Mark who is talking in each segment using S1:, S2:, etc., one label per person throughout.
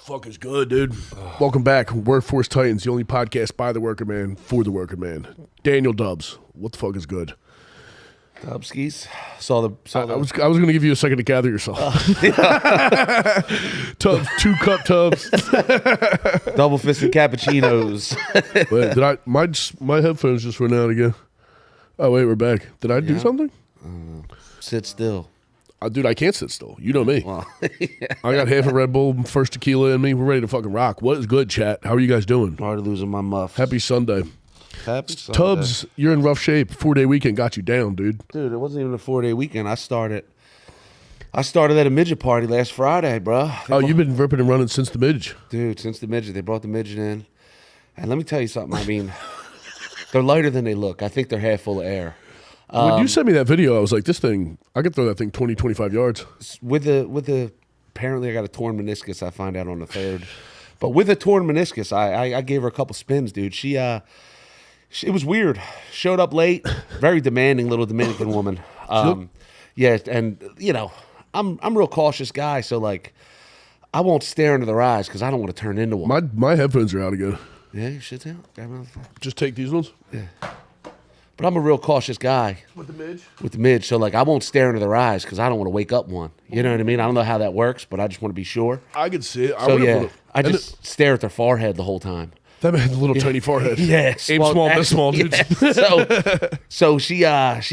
S1: Fuck is good, dude. Welcome back. Workforce Titans, the only podcast by the worker man, for the worker man. Daniel Dubs, what the fuck is good?
S2: Dubskis.
S1: I was going to give you a second to gather yourself. Tubs, 2 cup tubs.
S2: Double fisted cappuccinos.
S1: Wait, my headphones just went out again. Oh wait, we're back. Did I do something?
S2: Sit still.
S1: Dude, I can't sit still. You know me.
S2: Well,
S1: I got half a Red Bull, first tequila in me. We're ready to fucking rock. What is good, chat? How are you guys doing?
S2: already losing my muff.
S1: Happy Sunday.
S2: Happy Sunday.
S1: Tubbs, you're in rough shape. 4-day weekend got you down, dude.
S2: Dude, it wasn't even a 4-day weekend. I started at a midget party last Friday, bro.
S1: Oh, you've been ripping and running since the midge.
S2: Dude, since the midget. They brought the midget in. And let me tell you something. I mean, they're lighter than they look. I think they're half full of air.
S1: When you sent me that video, I was like, this thing, I could throw that thing 20, 25 yards.
S2: With the apparently I got a torn meniscus, I find out on the 3rd. But with a torn meniscus, I gave her a couple spins, dude. It was weird. Showed up late, very demanding little Dominican woman. Yeah, and you know, I'm a real cautious guy, so like I won't stare into their eyes because I don't want to turn into one.
S1: My headphones are out again.
S2: Yeah, your shit's out. Grab another phone.
S1: Just take these ones?
S2: Yeah. But I'm a real cautious guy.
S1: With the midge?
S2: With the midge. So, like, I won't stare into their eyes because I don't want to wake up one. You know what I mean? I don't know how that works, but I just want to be sure.
S1: I could see it.
S2: I just stare at their forehead the whole time.
S1: That man had a little tiny forehead.
S2: Yeah.
S1: Aim small, miss small, dude.
S2: Yeah. So she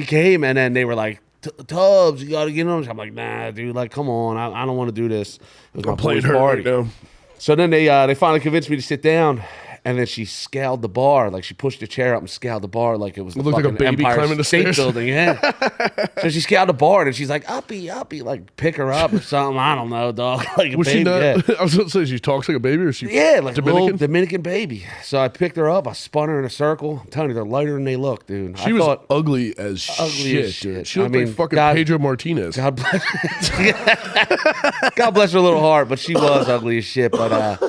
S2: came, and then they were like, Tubbs, you got to get on. I'm like, nah, dude, like, come on. I don't want to do this. It was my
S1: playing
S2: boy's
S1: her
S2: party.
S1: right now.
S2: So then they finally convinced me to sit down. And then she scaled the bar, like she pushed the chair up and scaled the bar like it was the
S1: looked like a
S2: fucking
S1: baby
S2: Empire
S1: climbing the
S2: State
S1: stairs.
S2: Building. Yeah. So she scaled the bar and she's like, uppy, like pick her up or something. I don't know, dog. Like a
S1: Was
S2: baby.
S1: she not?
S2: Yeah.
S1: I was going to say, she talks like a baby, or is she
S2: Yeah, like a
S1: Dominican?
S2: little Dominican baby. So I picked her up. I spun her in a circle. I'm telling you, they're lighter than they look, dude.
S1: She was ugly as shit,
S2: as
S1: dude.
S2: shit.
S1: She looked
S2: I mean,
S1: like fucking
S2: God-
S1: Pedro Martinez.
S2: God bless, God bless her little heart, but she was ugly as shit. But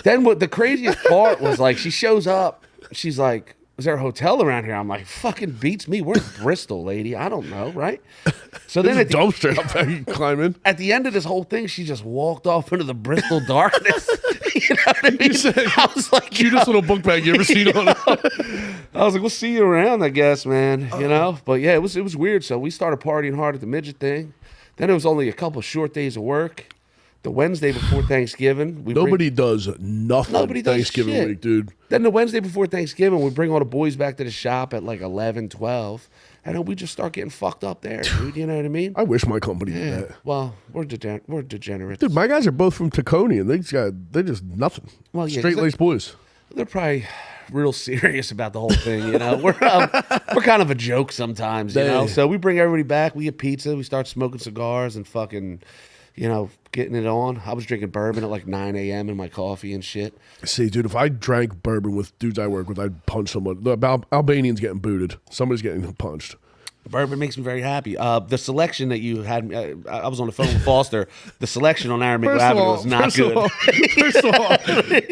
S2: then what the craziest part was, like, she shows up. She's like, is there a hotel around here? I'm like, fucking beats me. We're in Bristol, lady. I don't know, right? So then
S1: There's a dumpster out there you can climb in.
S2: at the end of this whole thing, she just walked off into the Bristol darkness. You know what I mean? I was like,
S1: Cutest little book bag you ever seen on it.
S2: I was like, we'll see you around, I guess, man. You know? But yeah, it was weird. So we started partying hard at the midget thing. Then it was only a couple short days of work. The Wednesday before Thanksgiving,
S1: Nobody does nothing
S2: Nobody does
S1: Thanksgiving
S2: shit.
S1: week, dude.
S2: Then the Wednesday before Thanksgiving, we bring all the boys back to the shop at like 11, 12. And then we just start getting fucked up there, dude. You know what I mean?
S1: I wish my company did that.
S2: Well, we're degenerates.
S1: Dude, my guys are both from Tacony, and they're just nothing.
S2: Well, yeah,
S1: Straight-laced boys.
S2: They're probably real serious about the whole thing, you know? We're kind of a joke sometimes, you know? So we bring everybody back. We get pizza. We start smoking cigars and fucking, you know, getting it on. I was drinking bourbon at like 9 a.m. in my coffee and shit.
S1: See, dude, if I drank bourbon with dudes I work with, I'd punch someone. The Albanians getting booted. Somebody's getting punched.
S2: Bourbon makes me very happy. The selection that you had, I was on the phone with Foster. The selection on Aaron McGravity was not good.
S1: First of all,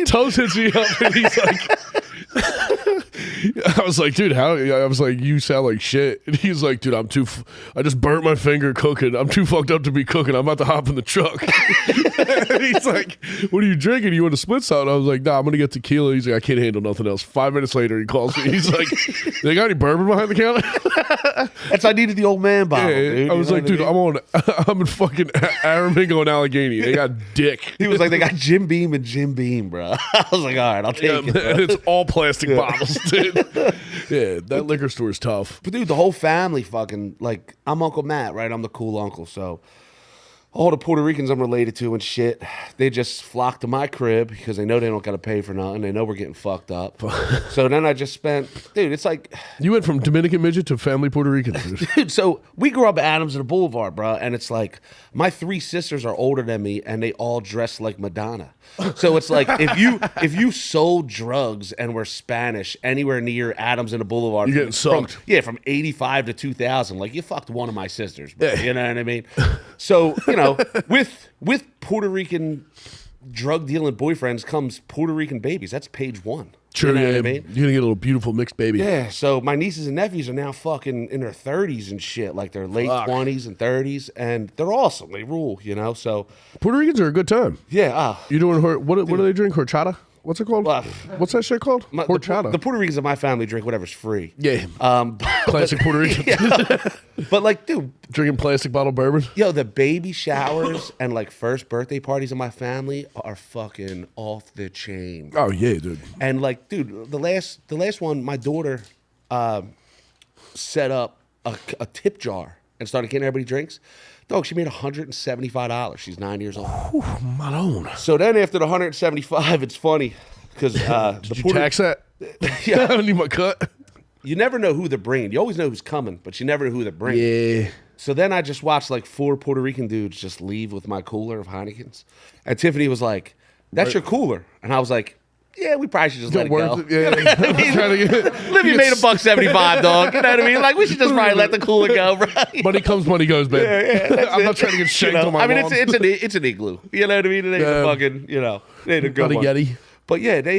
S1: Tubbs hits me up and he's like, I was like, dude, how? I was like, you sound like shit. And he's like, dude, I just burnt my finger cooking. I'm too fucked up to be cooking. I'm about to hop in the truck. And he's like, what are you drinking? You want a split out? I was like, nah, I'm going to get tequila. He's like, I can't handle nothing else. 5 minutes later, he calls me. He's like, they got any bourbon behind the counter?
S2: I needed the old man bottle,
S1: Yeah,
S2: dude.
S1: I was like, dude, I'm in fucking Aramingo and Allegheny. They got dick.
S2: He was like, they got Jim Beam and Jim Beam, bro. I was like, all right, I'll take it.
S1: And it's all plastic bottles, dude. Yeah, that liquor store is tough.
S2: But dude, the whole family fucking, like, I'm Uncle Matt, right? I'm the cool uncle, so all the Puerto Ricans I'm related to and shit, they just flock to my crib because they know they don't got to pay for nothing. They know we're getting fucked up. So then I just spent, dude, it's like...
S1: You went from Dominican midget to family Puerto Rican, dude.
S2: Dude, so we grew up at Adams and the Boulevard, bro, and it's like my 3 sisters are older than me, and they all dress like Madonna. So it's like if you sold drugs and were Spanish anywhere near Adams and the Boulevard,
S1: You're getting sucked.
S2: From 85 to 2000, like you fucked one of my sisters, bro. You know what I mean? So you know, with Puerto Rican drug dealing boyfriends comes Puerto Rican babies. That's page 1.
S1: Sure,
S2: You know
S1: yeah.
S2: what I mean?
S1: You're gonna get a little beautiful mixed baby.
S2: Yeah, so my nieces and nephews are now fucking in their 30s and shit, like their late
S1: Fuck.
S2: 20s and 30s, and they're awesome. They rule, you know. So
S1: Puerto Ricans are a good time.
S2: yeah,
S1: You doing what do they drink? Horchata? What's it called? What's that shit called? Horchata.
S2: the Puerto Ricans in my family drink whatever's free.
S1: Yeah.
S2: Um,
S1: Classic Puerto Rican.
S2: but like, dude,
S1: Drinking plastic bottle bourbon.
S2: yo, the baby showers and like first birthday parties in my family are fucking off the chain.
S1: Oh yeah, dude.
S2: And like, dude, the last one, my daughter set up a tip jar and started getting everybody drinks. Dog, she made $175. She's 9 years old.
S1: My own.
S2: So then after the 175, it's funny because
S1: Did you tax that?
S2: Yeah.
S1: I need my cut.
S2: You never know who they're bringing. You always know who's coming, but you never know who they're bringing.
S1: Yeah.
S2: So then I just watched like 4 Puerto Rican dudes just leave with my cooler of Heineken's. And Tiffany was like, "That's your cooler." And I was like, "Yeah, we probably should just let it go."
S1: Yeah.
S2: Livy made $1.75, dog. You know what I mean? Like, we should just probably let the cooler go, right?
S1: Money comes, money goes, man. I'm not trying to get shanked on my lawn.
S2: It's an igloo. You know what I mean? It ain't a fucking, it ain't a good
S1: Not a
S2: one.
S1: Yeti.
S2: But yeah, they,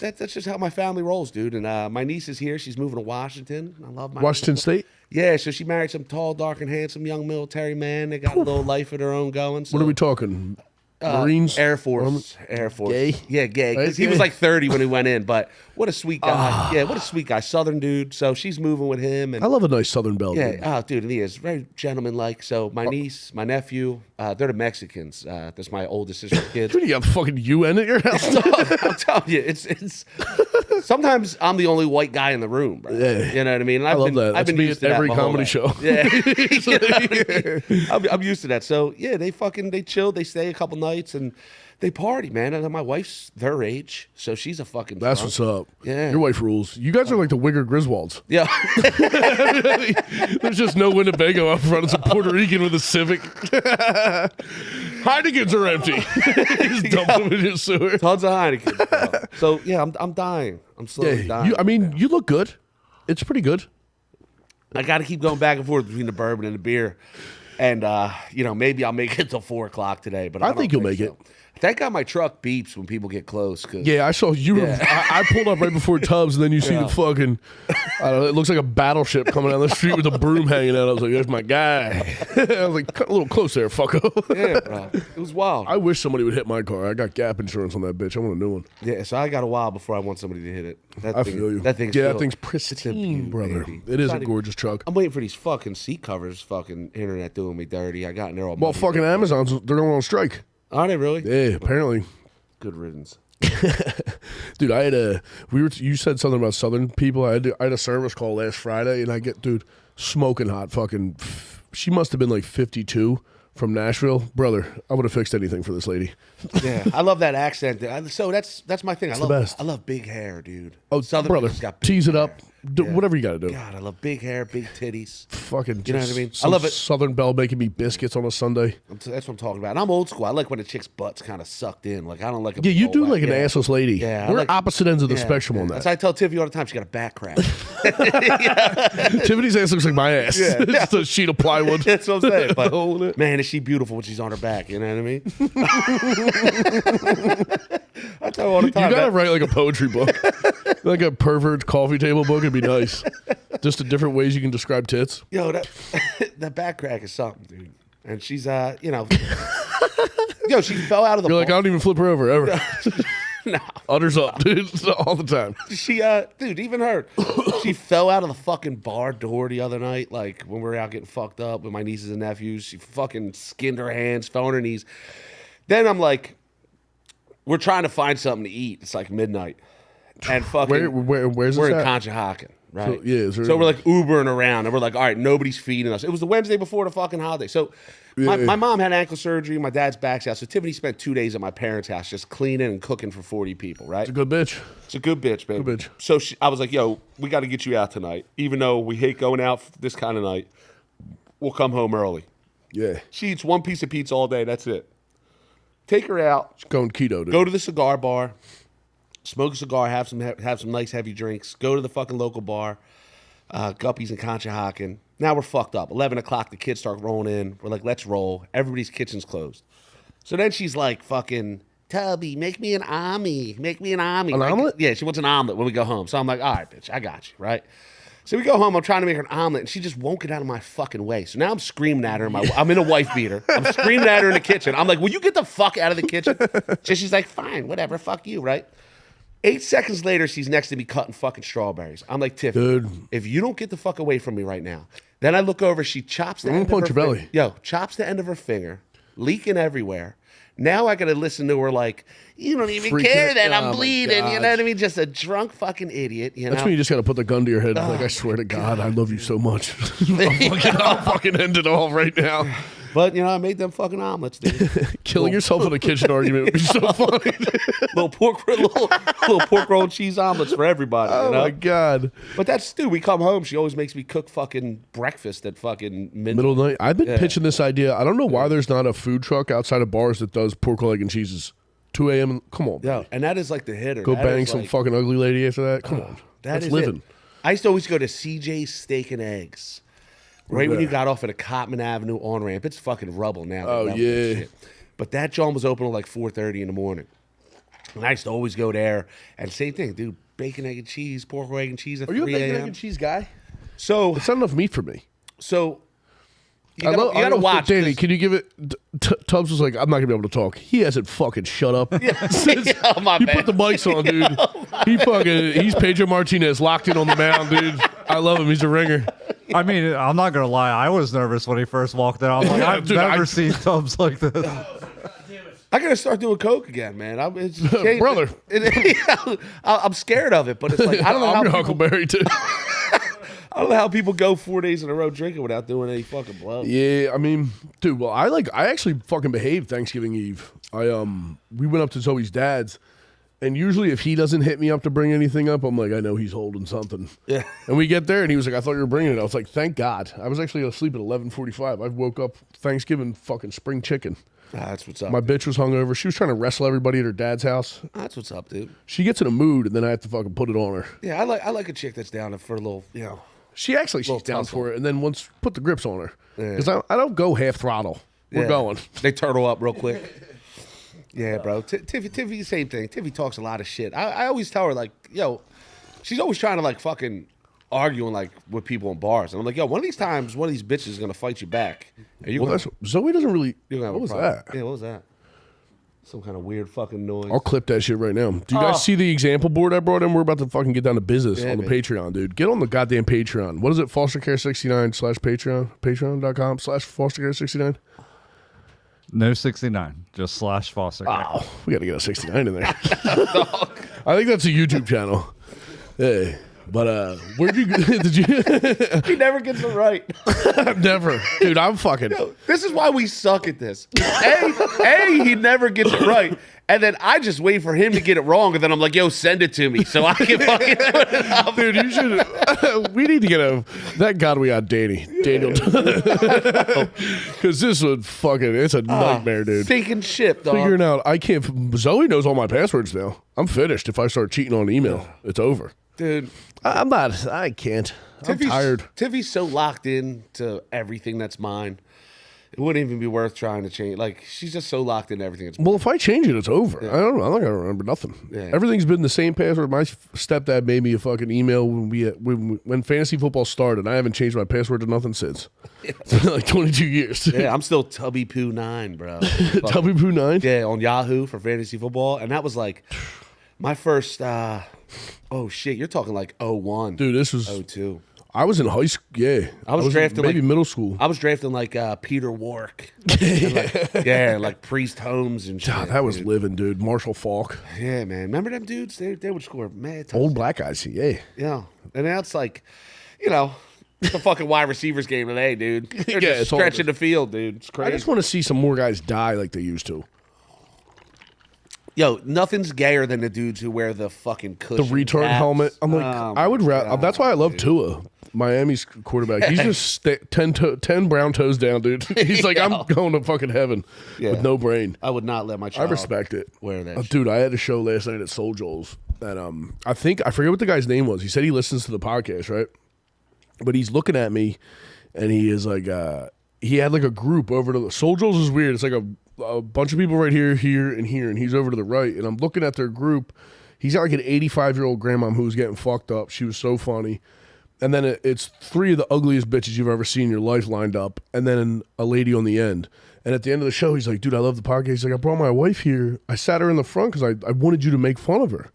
S2: that's just how my family rolls, dude. And my niece is here. She's moving to Washington. I love my
S1: Washington State.
S2: Yeah, so she married some tall, dark, and handsome young military man. They got a little life of their own going. So.
S1: What are we talking? Marines?
S2: Air Force. Air Force.
S1: Gay?
S2: Yeah, gay. 'Cause he was like 30 when he went in, but what a sweet guy. Yeah, what a sweet guy. Southern dude. So she's moving with him. And
S1: I love a nice Southern belle.
S2: yeah,
S1: Dude.
S2: oh, dude, and he is very gentleman-like. So my niece, my nephew, they're the Mexicans. That's my oldest sister's kids.
S1: Dude, you got fucking UN at your house?
S2: I'm telling you, it's. Sometimes I'm the only white guy in the room, bro.
S1: Yeah.
S2: You know what I mean? And
S1: I love that.
S2: I've
S1: That's
S2: been
S1: me
S2: used
S1: at
S2: to
S1: every
S2: that my whole
S1: comedy
S2: life.
S1: show.
S2: Yeah, You know what I mean? I'm used to that. So yeah, they chill. They stay a couple nights and they party, man. And my wife's their age, so she's a fucking.
S1: That's
S2: drunk.
S1: what's up.
S2: Yeah.
S1: Your wife rules. You guys are like the Wigger Griswolds.
S2: Yeah.
S1: There's just no Winnebago out front. It's a Puerto Rican with a Civic. Heineken's are empty. Just dump them in your sewer.
S2: Tons of Heineken. Bro. So yeah, I'm dying. I'm slowly dying.
S1: You look good. It's pretty good.
S2: I got to keep going back and forth between the bourbon and the beer, and maybe I'll make it till 4 o'clock today. But I
S1: think you'll make it.
S2: Thank God my truck beeps when people get close. Cause
S1: Yeah, I saw you.
S2: Yeah.
S1: I pulled up right before Tubbs, and then you see the fucking. I don't know. It looks like a battleship coming down the street with a broom hanging out. I was like, "There's my guy." I was like, "Cut a little close there, fucko."
S2: yeah, bro, it was wild.
S1: I wish somebody would hit my car. I got gap insurance on that bitch. I want a new one.
S2: Yeah, so I got a while before I want somebody to hit it.
S1: I feel you.
S2: That thing's
S1: that
S2: still-
S1: thing's
S2: it's a
S1: pristine,
S2: beaut,
S1: brother.
S2: baby.
S1: It is a
S2: Not even-
S1: gorgeous truck.
S2: I'm waiting for these fucking seat covers. Fucking internet doing me dirty. I got in there all.
S1: Well,
S2: muddy.
S1: fucking Amazon's they're going on strike.
S2: Are they really?
S1: Yeah, apparently.
S2: Good riddance.
S1: Dude, you said something about Southern people. I had a service call last Friday, and I get, dude, smoking hot fucking. She must have been like 52 from Nashville, brother. I would have fixed anything for this lady.
S2: Yeah, I love that accent. So that's my thing.
S1: the best.
S2: I love big hair, dude.
S1: Oh,
S2: Southern
S1: brother,
S2: people's got big
S1: tease it
S2: hair.
S1: up. Do
S2: Yeah.
S1: whatever you got to do.
S2: God, I love big hair, big titties.
S1: Fucking,
S2: You know what I
S1: just
S2: mean? I
S1: some
S2: love it.
S1: Southern belle making me biscuits on a Sunday.
S2: That's what I'm talking about. And I'm old school. I like when a chick's butt's kind of sucked in. Like I don't like.
S1: Yeah, you do
S2: oh,
S1: like an
S2: yeah.
S1: assless lady.
S2: Yeah, I
S1: We're
S2: like-
S1: opposite ends of the
S2: Yeah,
S1: spectrum on
S2: That's
S1: that.
S2: why I tell Tiffany all the time. She got a back crack.
S1: Tiffany's ass looks like my ass.
S2: Yeah.
S1: It's just a sheet of plywood.
S2: That's what I'm saying. But
S1: Holding it.
S2: man, is she beautiful when she's on her back? You know what I mean? I tell her all the
S1: You
S2: time.
S1: gotta
S2: that-
S1: write like a poetry book, like a pervert coffee table book. It'd be nice. Just the different ways you can describe tits.
S2: Yo, that that back crack is something, dude. And she's yo, she fell out of the.
S1: You're like, I
S2: bar.
S1: don't even flip her over ever.
S2: No.
S1: Udders up, dude, all the time.
S2: She dude, even her, she fell out of the fucking bar door the other night, like when we were out getting fucked up with my nieces and nephews. She fucking skinned her hands, fell on her knees. Then I'm like, we're trying to find something to eat. It's like midnight, and fucking
S1: Where's
S2: we're
S1: this
S2: in
S1: at?
S2: Conshohocken, right?
S1: So, yeah, is there-
S2: so we're like Ubering around, and we're like, all right, nobody's feeding us. It was the Wednesday before the fucking holiday, so. My mom had ankle surgery. My dad's back's out. So Tiffany spent 2 days at my parents' house just cleaning and cooking for 40 people, right?
S1: It's a good bitch.
S2: It's a good bitch, baby.
S1: Good bitch.
S2: So I was like, yo, we got to get you out tonight. Even though we hate going out this kind of night, we'll come home early.
S1: Yeah,
S2: She eats one piece of pizza all day. That's it. Take her out.
S1: she's going keto, dude.
S2: Go to the cigar bar. Smoke a cigar. Have some nice heavy drinks. Go to the fucking local bar. Guppies and Conshohocken. Now we're fucked up. 11 o'clock, the kids start rolling in. We're like, let's roll. Everybody's kitchen's closed. So then she's like fucking Tubby, make me an omelet. Make me an omelet.
S1: An omelet?
S2: Yeah, she wants an omelet when we go home. So I'm like, all right, bitch, I got you, right? So we go home. I'm trying to make her an omelet, and she just won't get out of my fucking way. So now I'm screaming at her. I'm in a wife beater. I'm screaming at her in the kitchen. I'm like, will you get the fuck out of the kitchen? So she's like, fine, whatever, fuck you, right? 8 seconds later, she's next to me cutting fucking strawberries. I'm like, Tiffany,
S1: Dude.
S2: if you don't get the fuck away from me right now. Then I look over, she chops the end of her
S1: punch your belly.
S2: finger. Yo, chops the end of her finger, leaking everywhere. Now I got to listen to her like, you don't even care that I'm bleeding. You know what I mean? Just a drunk fucking idiot. You know?
S1: That's when you just got to put the gun to your head. Like, I swear to God, I love you so much. I'll fucking end it all right now.
S2: But, you know, I made them fucking omelets, dude.
S1: Killing yourself in a kitchen argument would be so funny.
S2: little pork roll and cheese omelets for everybody.
S1: Oh,
S2: you know?
S1: my God.
S2: But that's, dude, we come home. She always makes me cook fucking breakfast at fucking
S1: middle of the night. I've been pitching this idea. I don't know why there's not a food truck outside of bars that does pork, egg, and cheeses. 2 a.m. Come on.
S2: Yeah, and that is like the hitter.
S1: Go
S2: that
S1: bang some
S2: like,
S1: fucking ugly lady after that. Come on. That's living.
S2: It. I used to always go to CJ's Steak and Eggs. Right when you got off at a Cotman Avenue on ramp. It's fucking rubble now.
S1: Oh, yeah.
S2: Shit. But that joint was open at like 4:30 in the morning. And I used to always go there. And same thing, dude. Bacon, egg, and cheese, pork, egg, and cheese at 3 a.m.
S1: Are you a bacon, egg, and cheese guy?
S2: So
S1: it's not enough meat for me.
S2: So you gotta watch.
S1: Danny, can you give it? Tubbs was like, I'm not gonna be able to talk. He hasn't fucking shut up.
S2: Yeah. Oh, my
S1: he
S2: bad.
S1: put the mics on, dude. He's Pedro Martinez locked in on the mound, dude. I love him. He's a ringer.
S3: I mean, I'm not gonna lie. I was nervous when he first walked in. I'm like, I've never seen Tubbs like this.
S2: I gotta start doing coke again, man.
S1: Brother.
S2: I'm scared of it, but it's like I don't know how
S1: I'm your
S2: people,
S1: Huckleberry too.
S2: I don't know how people go 4 days in a row drinking without doing any fucking blow.
S1: Yeah, I mean, dude. Well, I actually fucking behaved Thanksgiving Eve. We went up to Zoe's dad's. And usually if he doesn't hit me up to bring anything up, I'm like, I know he's holding something. Yeah. And we get there, and he was like, I thought you were bringing it. I was like, thank God. I was actually asleep at 11:45. I woke up Thanksgiving fucking spring chicken.
S2: That's what's up.
S1: My bitch was hungover. She was trying to wrestle everybody at her dad's house.
S2: That's what's up, dude.
S1: She gets in a mood, and then I have to fucking put it on her.
S2: Yeah, I like a chick that's down for a little, you know.
S1: She's down for it, and then once put the grips on her. Because I don't go half throttle. We're going.
S2: They turtle up real quick. Yeah, bro. Tiffy, same thing. Tiffy talks a lot of shit. I always tell her, like, yo, she's always trying to, like, fucking arguing, like, with people in bars. And I'm like, yo, one of these times, one of these bitches is going to fight you back.
S1: Zoe doesn't really.
S2: What
S1: was that?
S2: Yeah, what was that? Some kind of weird fucking noise.
S1: I'll clip that shit right now. Do you guys see the example board I brought in? We're about to fucking get down to business on the Patreon, dude. Get on the goddamn Patreon. What is it? Fostercare69/Patreon. Patreon.com/fostercare69.
S3: No 69, just slash Foster.
S1: Oh, we got to get a 69 in there. I think that's a YouTube channel. Hey, but where'd you? Did you?
S2: He never gets it right.
S1: Never, dude. I'm fucking.
S2: Yo, this is why we suck at this. He never gets it right, and then I just wait for him to get it wrong, and then I'm like, "Yo, send it to me," so I can fucking put it up.
S1: Dude, you should. We need to get Thank God we got Daniel, because this would fucking. It's a nightmare, dude.
S2: Sinking ship, dog.
S1: Figuring out. I can't. Zoe knows all my passwords now. I'm finished. If I start cheating on email, it's over.
S2: Dude,
S1: I'm not. I can't. I'm tired.
S2: Tiffy's so locked in to everything that's mine. It wouldn't even be worth trying to change. Like, she's just so locked into everything.
S1: Well, if I change it, it's over. Yeah. I don't know. I'm not gonna remember nothing. Yeah. Everything's been the same password. My stepdad made me a fucking email when fantasy football started. I haven't changed my password to nothing since. Yeah. It's been like 22 years.
S2: Yeah, I'm still Tubby Poo 9, bro.
S1: Tubby Poo 9?
S2: Yeah, on Yahoo for fantasy football, and that was like my first. Oh shit, you're talking like 01.
S1: Dude, this was
S2: 02.
S1: I was in high school. Yeah,
S2: I was drafting
S1: maybe middle school.
S2: I was drafting like Peter Warwick. Like Priest Holmes and shit.
S1: God, that was living, dude. Marshall Falk.
S2: Yeah, man. Remember them dudes? They would score mad touchdowns.
S1: Old black guys. Yeah.
S2: Yeah, and now it's like, you know, it's a fucking wide receivers game today, dude. They're just stretching the field, dude. It's crazy.
S1: I just want to see some more guys die like they used to.
S2: Yo, nothing's gayer than the dudes who wear the fucking cushion.
S1: The retard
S2: caps.
S1: helmet. I'm like, I would rather. That's why I love Tua, Miami's quarterback. He's just 10 brown toes down, dude. He's like, I'm going to fucking heaven with no brain.
S2: I would not let my child.
S1: I respect it.
S2: Wear that,
S1: dude. I had a show last night at Soul Joel's that I forget what the guy's name was. He said he listens to the podcast, right? But he's looking at me, and he is like, he had like a group over to Soul Joel's is weird. It's like a bunch of people right here, here, and here, and he's over to the right. And I'm looking at their group. He's got like an 85-year-old grandmom who was getting fucked up. She was so funny. And then it's 3 of the ugliest bitches you've ever seen in your life lined up, and then a lady on the end. And at the end of the show, he's like, dude, I love the podcast. He's like, I brought my wife here. I sat her in the front because I wanted you to make fun of her.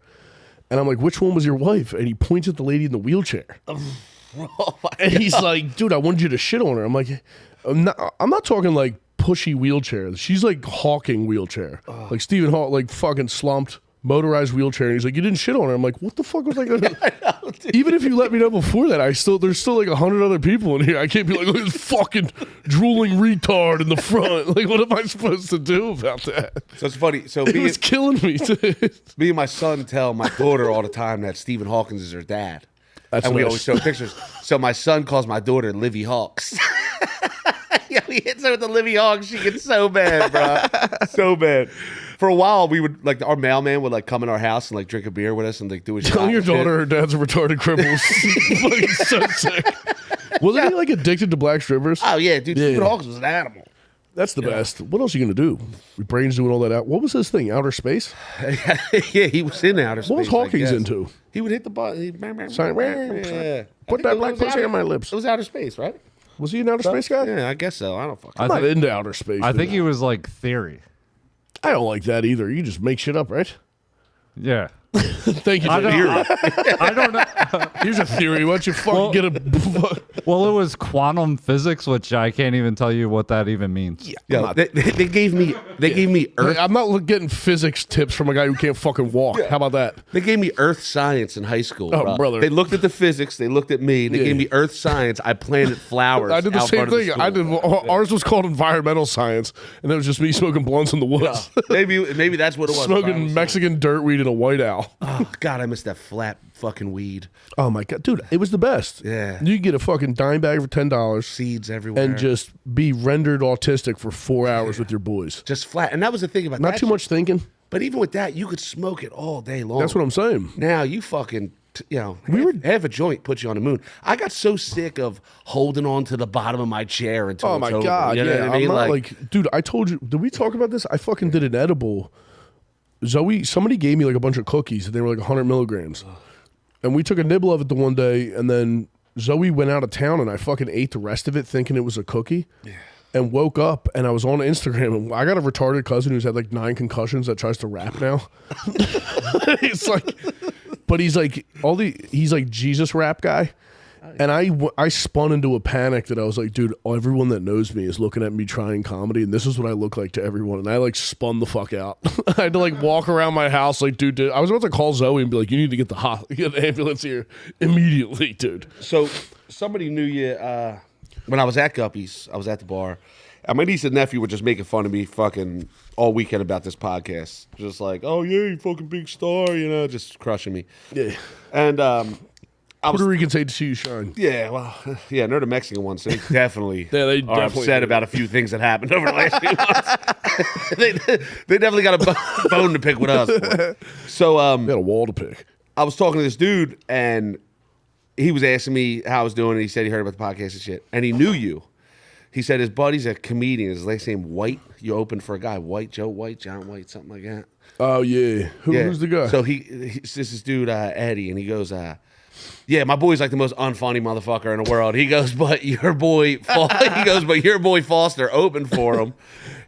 S1: And I'm like, which one was your wife? And he points at the lady in the wheelchair. And he's like, dude, I wanted you to shit on her. I'm like, I'm not talking like pushy wheelchair. She's like hawking wheelchair. Like Stephen Hawk, like fucking slumped. Motorized wheelchair, and he's like, you didn't shit on her. I'm like, what the fuck was I gonna do? Even if you let me know before that, there's still like 100 other people in here. I can't be like, look at this fucking drooling retard in the front. Like, what am I supposed to do about that?
S2: So it's funny. So
S1: it was killing me.
S2: Me and my son tell my daughter all the time that Stephen Hawkins is her dad.
S1: That's
S2: and we
S1: nice.
S2: always show pictures. So my son calls my daughter Livy Hawks. Yeah, he hits her with the Livy Hawks. She gets so bad, bro. So bad. For a while, we would like our mailman would like come in our house and like drink a beer with us and like do his.
S1: Tell your daughter her dad's a retarded cripple. Fucking so sick. Wasn't he like addicted to black strippers?
S2: Oh yeah, dude.
S1: Yeah.
S2: Stephen Hawkins was an animal.
S1: That's the best. What else are you gonna do? Your brain's doing all that out. What was his thing? Outer space?
S2: Yeah, he was in outer space.
S1: What was Hawkins into?
S2: He would hit the button.
S1: Yeah. Put that black pussy on my lips.
S2: It was outer space, right?
S1: Was he an outer space guy?
S2: Yeah, I guess so. I don't fucking.
S1: I'm not into outer space.
S3: I think he was like theory.
S1: I don't like that either. You just make shit up, right?
S3: Yeah.
S1: Thank you.
S3: I
S1: Dave.
S3: don't know.
S1: Here's a theory. Why don't you fucking get a...
S3: Well, it was quantum physics, which I can't even tell you what that even means.
S2: Yeah, they gave me Earth.
S1: I'm not getting physics tips from a guy who can't fucking walk. How about that?
S2: They gave me Earth science in high school.
S1: Oh, brother.
S2: They looked at the physics. They looked at me. They gave me Earth science. I planted flowers.
S1: I did the
S2: out
S1: same
S2: front of
S1: thing.
S2: school.
S1: Ours was called environmental science, and it was just me smoking blunts in the woods.
S2: Maybe that's what it was.
S1: Smoking Mexican dirt weed in a white owl.
S2: Oh God, I miss that flat fucking weed.
S1: Oh my God, dude, it was the best.
S2: Yeah.
S1: You could get a fucking dime bag for $10
S2: Seeds everywhere.
S1: and just be rendered autistic for 4 hours with your boys.
S2: just flat. And that was the thing about
S1: Not
S2: that
S1: too
S2: shit.
S1: much thinking.
S2: But even with that, you could smoke it all day long.
S1: That's what I'm saying.
S2: Now you fucking, half a joint puts you on the moon. I got so sick of holding on to the bottom of my chair until
S1: Oh
S2: it's
S1: my
S2: over.
S1: God,
S2: You know
S1: yeah.
S2: what I mean?
S1: I'm not like, dude, I told you, did we talk about this? I fucking did an edible. Zoe, somebody gave me like a bunch of cookies and they were like 100 milligrams. And we took a nibble of it the one day, and then Zoe went out of town and I fucking ate the rest of it thinking it was a cookie. Yeah. And woke up and I was on Instagram and I got a retarded cousin who's had like 9 concussions that tries to rap now. It's like, but he's like he's like Jesus rap guy. And I spun into a panic that I was like, dude, everyone that knows me is looking at me trying comedy, and this is what I look like to everyone. And I like spun the fuck out. I had to like walk around my house like, dude, I was about to call Zoe and be like, you need to get get an ambulance here immediately, dude.
S2: So somebody knew you when I was at Guppy's. I was at the bar. And my niece and nephew were just making fun of me fucking all weekend about this podcast. Just like, oh yeah, you fucking big star, just crushing me.
S1: Yeah.
S2: And
S1: Puerto Ricans hate to see you shine.
S2: yeah, well, yeah, they're the Mexican ones, so they definitely
S1: They
S2: are
S1: definitely
S2: upset
S1: do.
S2: about a few things that happened over the last few months. they definitely got a bone to pick with us. Boy. So
S1: They got a wall to pick.
S2: I was talking to this dude, and he was asking me how I was doing, and he said he heard about the podcast and shit, and he knew you. He said his buddy's a comedian. His last name White. You opened for a guy, White, Joe White, John White, something like that.
S1: Oh yeah. Who's the guy?
S2: So this is dude Eddie, and he goes, yeah, my boy's like the most unfunny motherfucker in the world. He goes, but your boy Foster opened for him.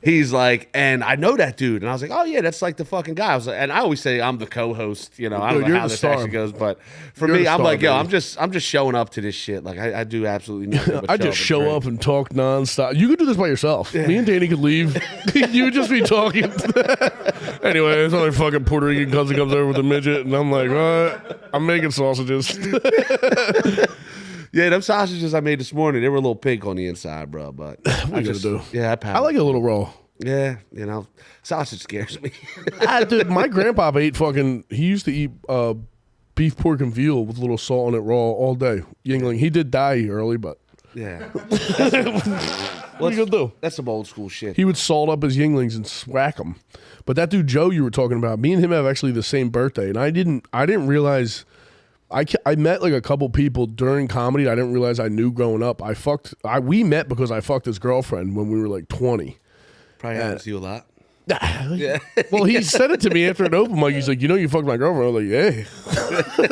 S2: He's like, and I know that dude, and I was like, oh yeah, that's like the fucking guy. I was like, and I always say I'm the co-host. I don't
S1: Dude,
S2: know
S1: you're
S2: how
S1: the
S2: this
S1: star.
S2: actually goes, but for
S1: You're
S2: me,
S1: the
S2: I'm
S1: star,
S2: like, yo,
S1: baby.
S2: I'm just showing up to this shit. Like I do absolutely nothing. But
S1: I just show
S2: drink.
S1: up and talk nonstop. You could do this by yourself. Me and Danny could leave. You would just be talking. Anyway, this other fucking Puerto Rican cousin comes over with a midget, and I'm like, what? I'm making sausages.
S2: Yeah, them sausages I made this morning, they were a little pink on the inside, bro. But
S1: What you gonna do?
S2: Yeah,
S1: I like it a little raw.
S2: Yeah, sausage scares me.
S1: Dude, my grandpa ate fucking. He used to eat beef, pork, and veal with a little salt on it raw all day. Yingling. He did die early, but
S2: Yeah,
S1: what are you gonna do?
S2: that's some old school shit.
S1: He would salt up his Yinglings and swack them. But that dude Joe you were talking about, me and him have actually the same birthday, and I didn't realize. I met like a couple people during comedy. I didn't realize I knew growing up. We met because I fucked his girlfriend when we were like 20.
S2: Probably happens to you a lot.
S1: Yeah. Well, he said it to me after an open mic. He's like, you know, you fucked my girlfriend. I was like,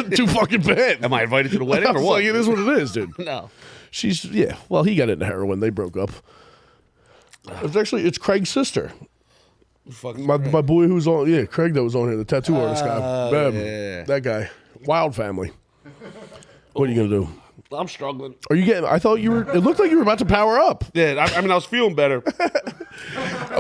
S1: hey, too fucking bad.
S2: Am I invited to the wedding
S1: I
S2: or
S1: was
S2: what?
S1: like, it is what it is, dude.
S2: No.
S1: She's, yeah. Well, he got into heroin. They broke up. It's Craig's sister. My boy who's on, Craig that was on here, the tattoo artist guy.
S2: Yeah.
S1: That guy. Wild family. What are you going to do?
S2: I'm struggling.
S1: Are you getting, I thought you were, it looked like you were about to power up.
S2: Yeah, I mean, I was feeling better.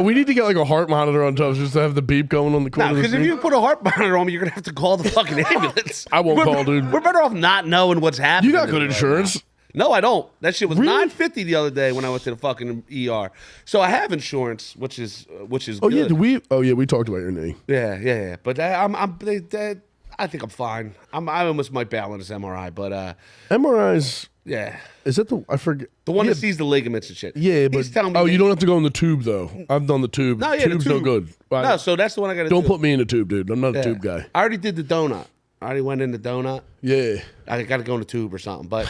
S1: We need to get like a heart monitor on Tubbs just to have the beep going on the corner.
S2: Because if you put a heart monitor on me, you're going to have to call the fucking ambulance.
S1: I won't call, dude.
S2: We're better off not knowing what's happening.
S1: You got good insurance.
S2: No, I don't. That shit was
S1: Really?
S2: $9.50 the other day when I went to the fucking ER. So I have insurance, which is
S1: Oh
S2: good.
S1: yeah, we talked about your knee.
S2: Yeah. But I think I'm fine. I almost might bail on this MRI, but
S1: MRIs.
S2: yeah.
S1: Is that I forget.
S2: The one that sees the ligaments and shit.
S1: Yeah, but
S2: He's telling me
S1: you don't have to go in the tube though. I've done the tube.
S2: No, yeah,
S1: Tube's
S2: the tube.
S1: no good.
S2: No, so that's the one I got to do.
S1: Don't put me in a tube, dude. I'm not a tube guy.
S2: I already did the donut. I already went in the donut.
S1: Yeah,
S2: I got to go in the tube or something, but.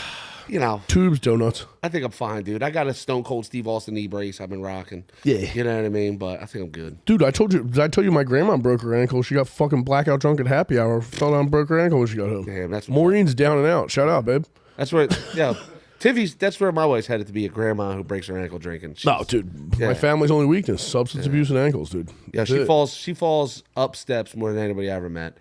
S2: You know,
S1: tubes, donuts.
S2: I think I'm fine, dude. I got a Stone Cold Steve Austin knee brace I've been rocking.
S1: Yeah.
S2: You know what I mean? But I think I'm good.
S1: Dude, did I tell you my grandma broke her ankle? She got fucking blackout drunk at happy hour. Fell down and broke her ankle when she got home.
S2: Damn, that's
S1: Maureen's down and out. Shout out, babe.
S2: That's where, Tiffy's, that's where my wife's headed to be a grandma who breaks her ankle drinking.
S1: No, dude. My family's only weakness, substance abuse and ankles, dude.
S2: Yeah, she falls up steps more than anybody I ever met.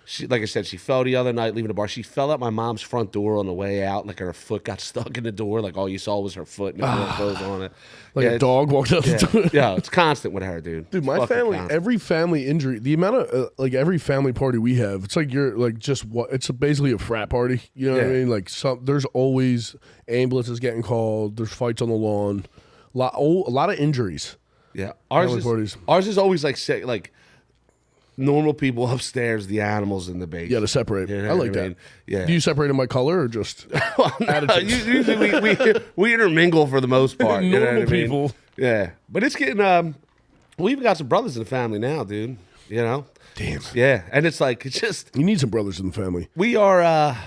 S2: She, like I said, she fell the other night leaving the bar. She fell at my mom's front door on the way out. Like her foot got stuck in the door. Like all you saw was her foot and the clothes on it.
S1: Like a dog walked up the door.
S2: Yeah, it's constant with her, dude.
S1: Dude,
S2: It's
S1: my
S2: fucking
S1: family,
S2: constant.
S1: every family injury, the amount of every family party we have, it's like you're like just what it's basically a frat party. You know what I mean? Like there's always ambulances getting called. There's fights on the lawn. A lot of injuries.
S2: Yeah,
S1: parties.
S2: ours is always like normal people upstairs, the animals in the base.
S1: You got to separate.
S2: You know
S1: I like
S2: what I
S1: that.
S2: mean? Yeah.
S1: Do you separate them by color or just attitudes?
S2: Usually we intermingle for the most part. You know
S1: Normal
S2: what I mean?
S1: people.
S2: Yeah, but it's getting. We even got some brothers in the family now, dude. You know.
S1: Damn.
S2: Yeah, and it's like it's just
S1: You need some brothers in the family.
S2: we are.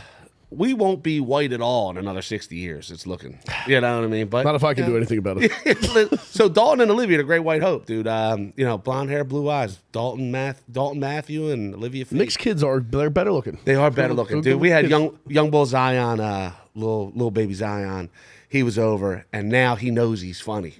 S2: We won't be white at all in another 60 years. It's looking. You know what I mean? But
S1: Not if I can do anything about it.
S2: So Dalton and Olivia, the great white hope, dude. You know, blonde hair, blue eyes. Dalton Matthew, and Olivia. Fee.
S1: Nick's kids they're better looking.
S2: They are better looking, dude. We had
S1: kids.
S2: young bull Zion, little baby Zion. He was over, and now he knows he's funny.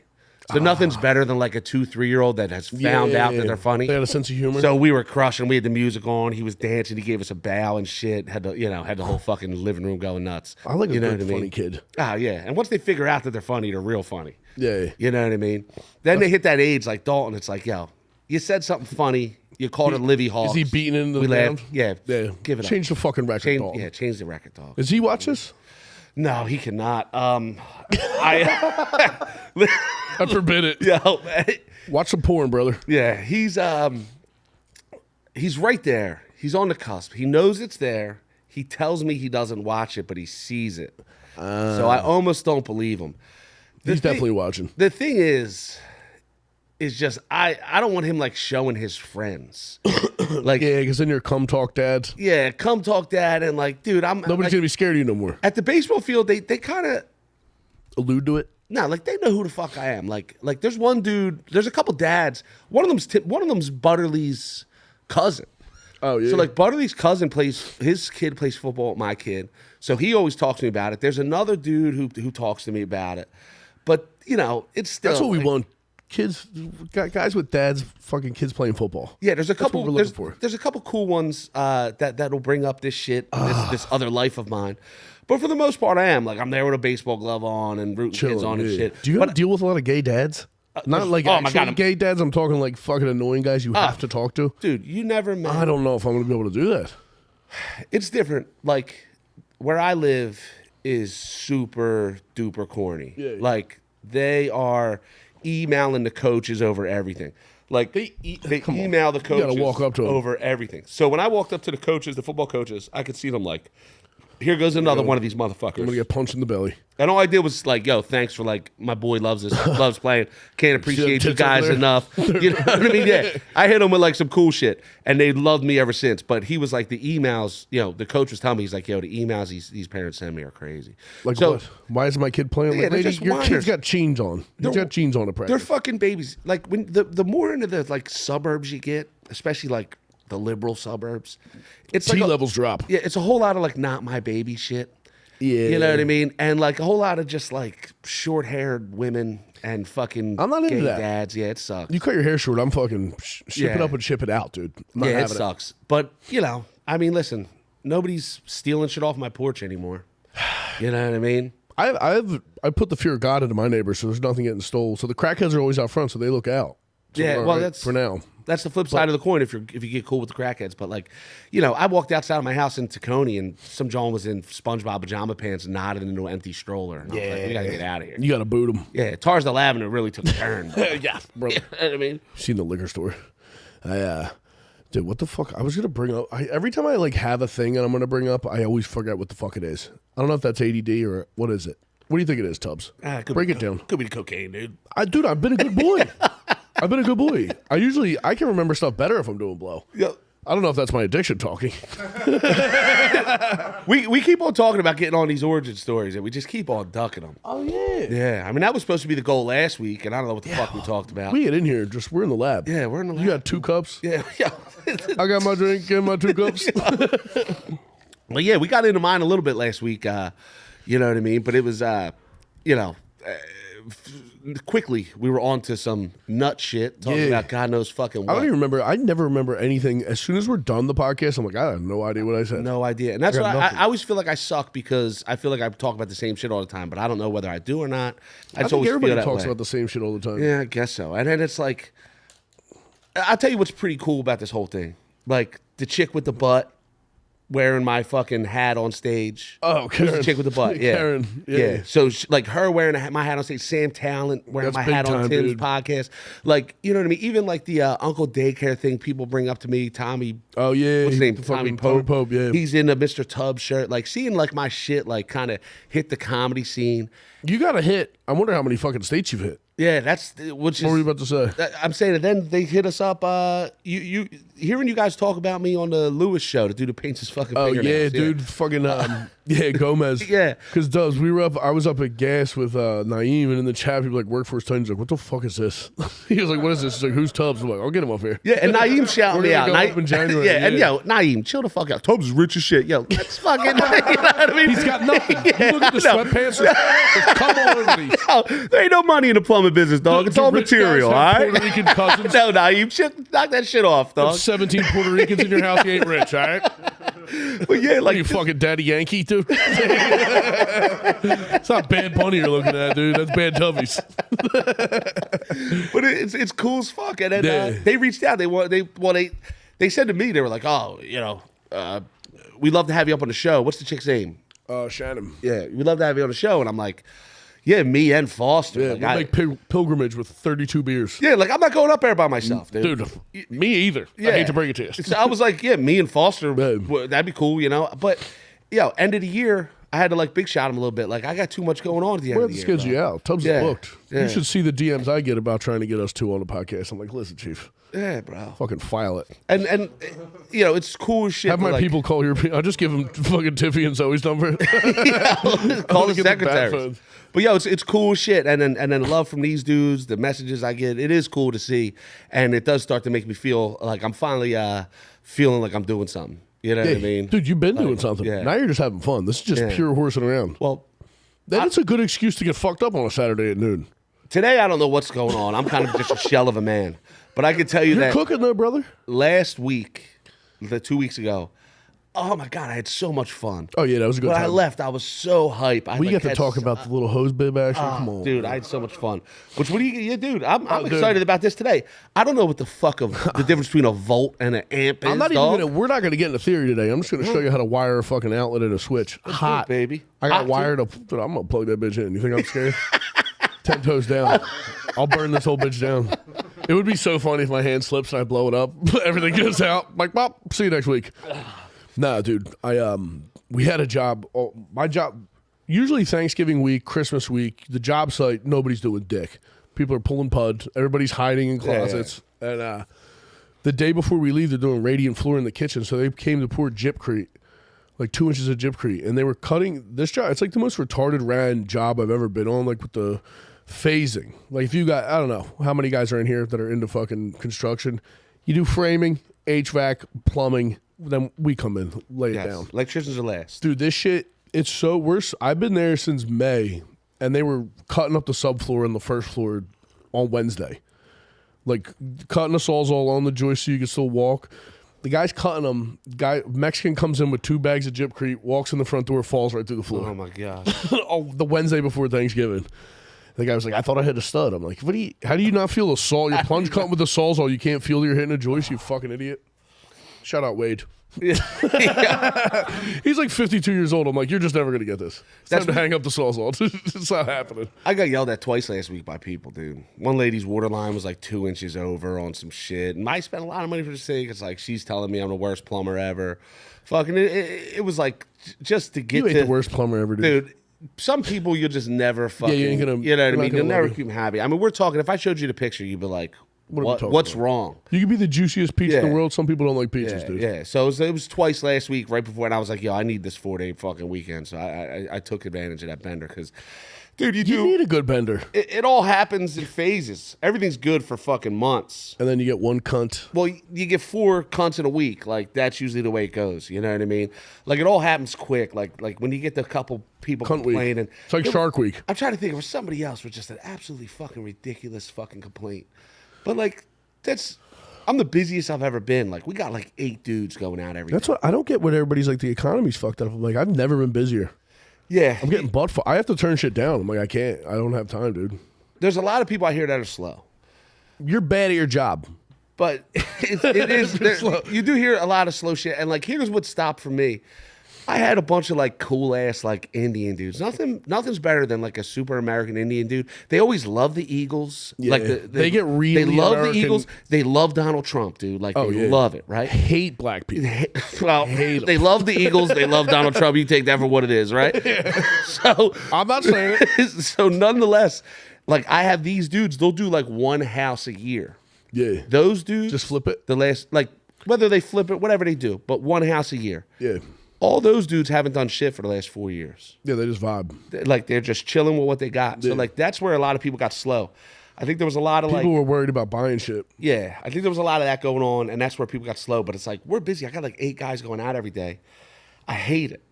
S2: So nothing's better than like a 2-3-year-old that has found out that they're funny.
S1: They had a sense of humor.
S2: So we were crushing. We had the music on. He was dancing. He gave us a bow and shit. Had the whole fucking living room going nuts.
S1: I like a
S2: you know
S1: good
S2: what I mean?
S1: funny kid.
S2: Ah, yeah. And once they figure out that they're funny, they're real funny.
S1: Yeah.
S2: You know what I mean? Then they hit that age like Dalton. It's like, yo, you said something funny. You called it Livy Hawks.
S1: Is he beating into the
S2: We
S1: ground?
S2: laughed. Yeah. Give it up.
S1: Change the fucking record,
S2: Change,
S1: Dalton.
S2: yeah, change the record, dog.
S1: Does he watch this?
S2: No, he cannot.
S1: I forbid it.
S2: Yo,
S1: Watch some porn, brother.
S2: yeah, he's right there. He's on the cusp. He knows it's there. He tells me he doesn't watch it, but he sees it. So I almost don't believe him.
S1: He's definitely watching.
S2: The thing is just I don't want him like showing his friends. Like
S1: Yeah, because then you're come talk dad.
S2: yeah, come talk dad and like, dude,
S1: Nobody's
S2: like,
S1: gonna be scared of you no more.
S2: at the baseball field. They kind of
S1: Allude to it.
S2: like they know who the fuck I am. Like there's one dude. There's a couple dads. One of them's Butterly's cousin.
S1: Oh yeah.
S2: So like Butterly's cousin his kid plays football with my kid. So he always talks to me about it. There's another dude who talks to me about it. But you know, it's still
S1: that's what we
S2: like,
S1: want. Kids, guys with dads, fucking kids playing football.
S2: Yeah, there's a
S1: That's what
S2: couple.
S1: we're looking for.
S2: There's a couple cool ones that'll bring up this shit, this other life of mine. But for the most part, I am like I'm there with a baseball glove on and rooting kids on and
S1: yeah.
S2: shit.
S1: Do you
S2: But
S1: ever deal with a lot of gay dads? Not like
S2: oh my
S1: actual
S2: God,
S1: gay dads. I'm talking like fucking annoying guys you have to talk to.
S2: dude, you never met.
S1: I don't know if I'm gonna be able to do that.
S2: It's different. Like where I live is super duper corny.
S1: Yeah.
S2: Like they are emailing the coaches over everything. Like they
S1: come on.
S2: email the
S1: You gotta
S2: coaches
S1: walk up to 'em.
S2: over everything. So when I walked up to the coaches, the football coaches, I could see them like here goes another one of these
S1: I'm
S2: motherfuckers.
S1: gonna get punched in the belly.
S2: And all I did was like, yo, thanks for like, my boy loves this, loves playing. Can't appreciate you
S1: tits over
S2: guys
S1: there?
S2: enough. You know what I mean? Yeah. I hit him with like some cool shit, and they loved me ever since. But he was like, the emails, you know, the coach was telling me, he's like, yo, the emails these parents send me are crazy.
S1: Like
S2: So,
S1: what? Why is my kid playing?
S2: Yeah,
S1: Like,
S2: they're
S1: lady,
S2: just
S1: your
S2: whiners.
S1: kid's got jeans on. He's got jeans on at
S2: They're
S1: practice.
S2: fucking babies. Like when the more into the like suburbs you get, especially like the liberal suburbs, it's like
S1: T levels drop.
S2: Yeah, it's a whole lot of like not my baby shit.
S1: Yeah.
S2: You know what I mean? And like a whole lot of just like short-haired women and fucking
S1: I'm not into
S2: gay
S1: that.
S2: dads. Yeah, it sucks.
S1: You cut your hair short, I'm fucking ship it
S2: Yeah.
S1: up and ship it out, dude. I'm not
S2: Yeah, it
S1: having
S2: sucks. But you know, I mean, listen, nobody's stealing shit off my porch anymore. You know what I mean?
S1: I put the fear of God into my neighbors, so there's nothing getting stolen. So the crackheads are always out front, so they look out. So
S2: Yeah,
S1: we're all
S2: well,
S1: right
S2: that's
S1: for now.
S2: That's the flip side of the coin if you get cool with the crackheads. But like, you know, I walked outside of my house in Tacony and some John was in SpongeBob pajama pants nodding into an empty stroller. And I was like, we gotta get out of here.
S1: You got to boot them.
S2: Yeah, Tarsdale Avenue really took a turn.
S1: Yeah, bro.
S2: You know what I mean?
S1: Seen the liquor store. Dude, what the fuck? I was gonna bring up. Every time I like have a thing and I'm gonna bring up, I always forget what the fuck it is. I don't know if that's ADD or what is it. What do you think it is, Tubbs? Break it down.
S2: Could be the cocaine, dude.
S1: Dude, I've been a good boy. I've been a good boy. I can remember stuff better if I'm doing blow.
S2: Yeah.
S1: I don't know if that's my addiction talking.
S2: We keep on talking about getting on these origin stories, and we just keep on ducking them.
S1: Oh yeah.
S2: Yeah, I mean that was supposed to be the goal last week, and I don't know what the fuck we talked about.
S1: We get in here, we're in the lab.
S2: Yeah, we're in the lab.
S1: You got 2 cups.
S2: Yeah, yeah.
S1: I got my drink and my 2 cups.
S2: Well, yeah, we got into mine a little bit last week. You know what I mean? But it was, quickly we were on to some nut shit talking about God knows fucking what.
S1: I don't even remember. I never remember anything. As soon as we're done the podcast, I'm like, I have no idea what I said.
S2: No idea. And that's
S1: I
S2: why
S1: got nothing.
S2: I always feel like I suck because I feel like I talk about the same shit all the time, but I don't know whether I do or not. I just
S1: think
S2: always
S1: everybody
S2: feel that
S1: talks
S2: way.
S1: about the same shit all the time.
S2: Yeah, I guess so. And then it's like, I'll tell you what's pretty cool about this whole thing. Like the chick with the butt wearing my fucking hat on stage.
S1: Oh,
S2: Who's
S1: Karen.
S2: the chick with the butt? Yeah.
S1: Karen.
S2: Yeah.
S1: Yeah.
S2: So like her wearing my hat on stage, Sam Talent wearing
S1: That's
S2: my
S1: big
S2: hat on
S1: time,
S2: Tim's
S1: dude.
S2: podcast. Like, you know what I mean? Even like the Uncle Daycare thing people bring up to me, Tommy.
S1: Oh yeah.
S2: What's his name?
S1: The
S2: Tommy
S1: fucking
S2: Pope.
S1: Pope. Yeah.
S2: He's in a Mr. Tubbs shirt. Like seeing like my shit like kind of hit the comedy scene.
S1: You got a hit. I wonder how many fucking states you've hit.
S2: Yeah, that's which
S1: What were you
S2: is.
S1: about to say?
S2: I'm saying that then they hit us up. You hearing you guys talk about me on the Lewis show to do the paints his fucking
S1: Oh
S2: fingernails.
S1: yeah, dude. Fucking yeah, Gomez.
S2: Yeah.
S1: Because Dubs, I was up at Gas with Naeem, and in the chat, people like Workforce Titans like, what the fuck is this? He was like, what is this? He's like, who's Tubbs? I'm like, I'll get him up here.
S2: Yeah, and Naeem shouting
S1: We're
S2: me
S1: gonna
S2: out.
S1: go up in January,
S2: yeah, and
S1: yeah.
S2: yo, Naeem, chill the fuck out. Tubbs is rich as shit. Yo, that's fucking. You know what I mean?
S1: He's got nothing.
S2: Yeah,
S1: You look at the
S2: I know.
S1: sweatpants. Just come all over these.
S2: Yo, there ain't no money in the plumbing business, dog. It's
S1: Do
S2: all
S1: rich
S2: material, all
S1: guys have
S2: right?
S1: Puerto Rican cousins.
S2: No, Naeem, shit, knock that shit off, dog.
S1: 17 Puerto Ricans in your house, you ain't rich, all right?
S2: But yeah,
S1: Like
S2: like
S1: you fucking daddy Yankee, dude. It's not Bad Bunny you're looking at, dude. That's Bad Tubbies.
S2: But it's cool as fuck. And then
S1: Yeah.
S2: they reached out. They said to me, they were like, oh, you know, we'd love to have you up on the show. What's the chick's name?
S1: Shannon.
S2: Yeah, we'd love to have you on the show. And I'm like, yeah, me and Foster.
S1: Yeah,
S2: Like,
S1: we'll make pilgrimage with 32 beers.
S2: yeah, like I'm not going up there by myself, dude.
S1: Dude, me either.
S2: Yeah.
S1: I hate to bring it to you.
S2: So I was like, yeah, me and Foster,
S1: Yeah.
S2: that'd be cool, you know. But, end of the year, I had to like big shot him a little bit. Like I got too much going on at the end
S1: We're
S2: of
S1: at
S2: the
S1: the
S2: year.
S1: schedule
S2: bro.
S1: you out. Tubbs
S2: Yeah.
S1: is booked.
S2: Yeah.
S1: You should see the DMs I get about trying to get us 2 on the podcast. I'm like, listen, Chief,
S2: Yeah, bro.
S1: fucking file it.
S2: And it's cool as shit.
S1: Have
S2: to,
S1: my
S2: like,
S1: people call your. I'll just give them fucking Tiffy and Zoe's number.
S2: call
S1: I'm
S2: the
S1: gonna get the bad
S2: secretaries.
S1: phones.
S2: But it's cool shit, and then love from these dudes, the messages I get, it is cool to see, and it does start to make me feel like I'm finally feeling like I'm doing something. You know what I mean?
S1: Dude, you've been doing something.
S2: yeah.
S1: Now you're just having fun. This is just
S2: Yeah.
S1: pure horsing around.
S2: Well,
S1: Then it's a good excuse to get fucked up on a Saturday at noon.
S2: today I don't know what's going on. I'm kind of just a shell of a man, but I can tell you
S1: You're
S2: that
S1: cooking though, brother.
S2: last week, 2 weeks ago. Oh my God, I had so much fun.
S1: Oh yeah, that was a good
S2: When
S1: time.
S2: I left, I was so hype.
S1: We got to talk about the little hose bib action. Come on,
S2: dude, I had so much fun. Which, what do you, yeah, dude? I'm
S1: dude.
S2: excited about this today. I don't know what the fuck of the difference between a volt and an amp is.
S1: I'm not
S2: dog.
S1: even gonna. We're not gonna get into theory today. I'm just gonna show you how to wire a fucking outlet and a switch. Hot,
S2: baby.
S1: I got
S2: Hot,
S1: wired up. Dude, I'm gonna plug that bitch in. You think I'm scared? 10 toes down. I'll burn this whole bitch down. It would be so funny if my hand slips and I blow it up. Everything goes out. Like, well, see you next week. Nah, dude. We had a job. My job, usually Thanksgiving week, Christmas week, the job site, nobody's doing dick. People are pulling pud. Everybody's hiding in closets. And the day before we leave, they're doing radiant floor in the kitchen. So they came to pour gypcrete, like 2 inches of gypcrete, and they were cutting this job. It's like the most retarded ran job I've ever been on. Like with the phasing. Like if you got, I don't know how many guys are in here that are into fucking construction. You do framing, HVAC, plumbing. Then we come in, lay it down.
S2: Electricians are last.
S1: Dude, this shit, it's so worse. I've been there since May, and they were cutting up the subfloor and the first floor on Wednesday. Like, cutting the saws all on the joist so you can still walk. The guy's cutting them. Mexican comes in with 2 bags of gypcrete, walks in the front door, falls right through the floor.
S2: Oh, my God.
S1: The Wednesday before Thanksgiving. The guy was like, I thought I hit a stud. I'm like, how do you not feel the saw? You're plunge cutting with the sawzall. You can't feel you're hitting a joist, you fucking idiot. Shout out Wade. He's like 52 years old. I'm like, you're just never going to get this. It's time to hang up the sawzall. It's not happening.
S2: I got yelled at twice last week by people, dude. One lady's water line was like 2 inches over on some shit. And I spent a lot of money for the sink. It's like, she's telling me I'm the worst plumber ever. Fucking, it was like, just to get
S1: you ain't the worst plumber ever, dude.
S2: Some people you'll just never fucking,
S1: you ain't gonna,
S2: you know what I mean? You'll never
S1: you.
S2: keep them happy. I mean, we're talking, if I showed you the picture, you'd be like, what's wrong?
S1: You could be the juiciest peach in the world. Some people don't like peaches, dude.
S2: Yeah, so it was twice last week, right before, and I was like, yo, I need this 4-day fucking weekend. So I took advantage of that bender because, dude, you
S1: need a good bender.
S2: It all happens in phases. Everything's good for fucking months.
S1: And then you get one cunt.
S2: Well, you get 4 cunts in a week. Like, that's usually the way it goes. You know what I mean? Like, it all happens quick. Like when you get the couple people
S1: Cunt
S2: complaining.
S1: week. It's like Shark Week.
S2: I'm trying to think of somebody else with just an absolutely fucking ridiculous fucking complaint. But, like, I'm the busiest I've ever been. Like, we got like 8 dudes going out every day.
S1: That's what I don't get. What everybody's like, the economy's fucked up. I'm like, I've never been busier.
S2: Yeah.
S1: I'm getting butt fucked. I have to turn shit down. I'm like, I can't. I don't have time, dude.
S2: There's a lot of people I hear that are slow.
S1: You're bad at your job.
S2: But it is. You do hear a lot of slow shit. And like, here's what stopped for me. I had a bunch of like cool ass like Indian dudes. Nothing's better than like a super American Indian dude. They always love the Eagles.
S1: Yeah.
S2: Like
S1: they get really.
S2: They love
S1: American.
S2: The Eagles. They love Donald Trump, dude. Like they love it, right?
S1: Hate black people.
S2: Hate they love the Eagles. They love Donald Trump. You take that for what it is, right? So
S1: I'm not saying it.
S2: So nonetheless, like I have these dudes. They'll do like one house a year.
S1: Yeah.
S2: Those dudes
S1: just flip it.
S2: The last like whether they flip it, whatever they do, but one house a year.
S1: Yeah.
S2: All those dudes haven't done shit for the last 4 years.
S1: Yeah, they just vibe.
S2: Like they're just chilling with what they got.
S1: Yeah.
S2: So like that's where a lot of people got slow. I think there was a lot of
S1: people were worried about buying shit.
S2: Yeah, I think there was a lot of that going on, and that's where people got slow. But it's like we're busy. I got like 8 guys going out every day. I hate it.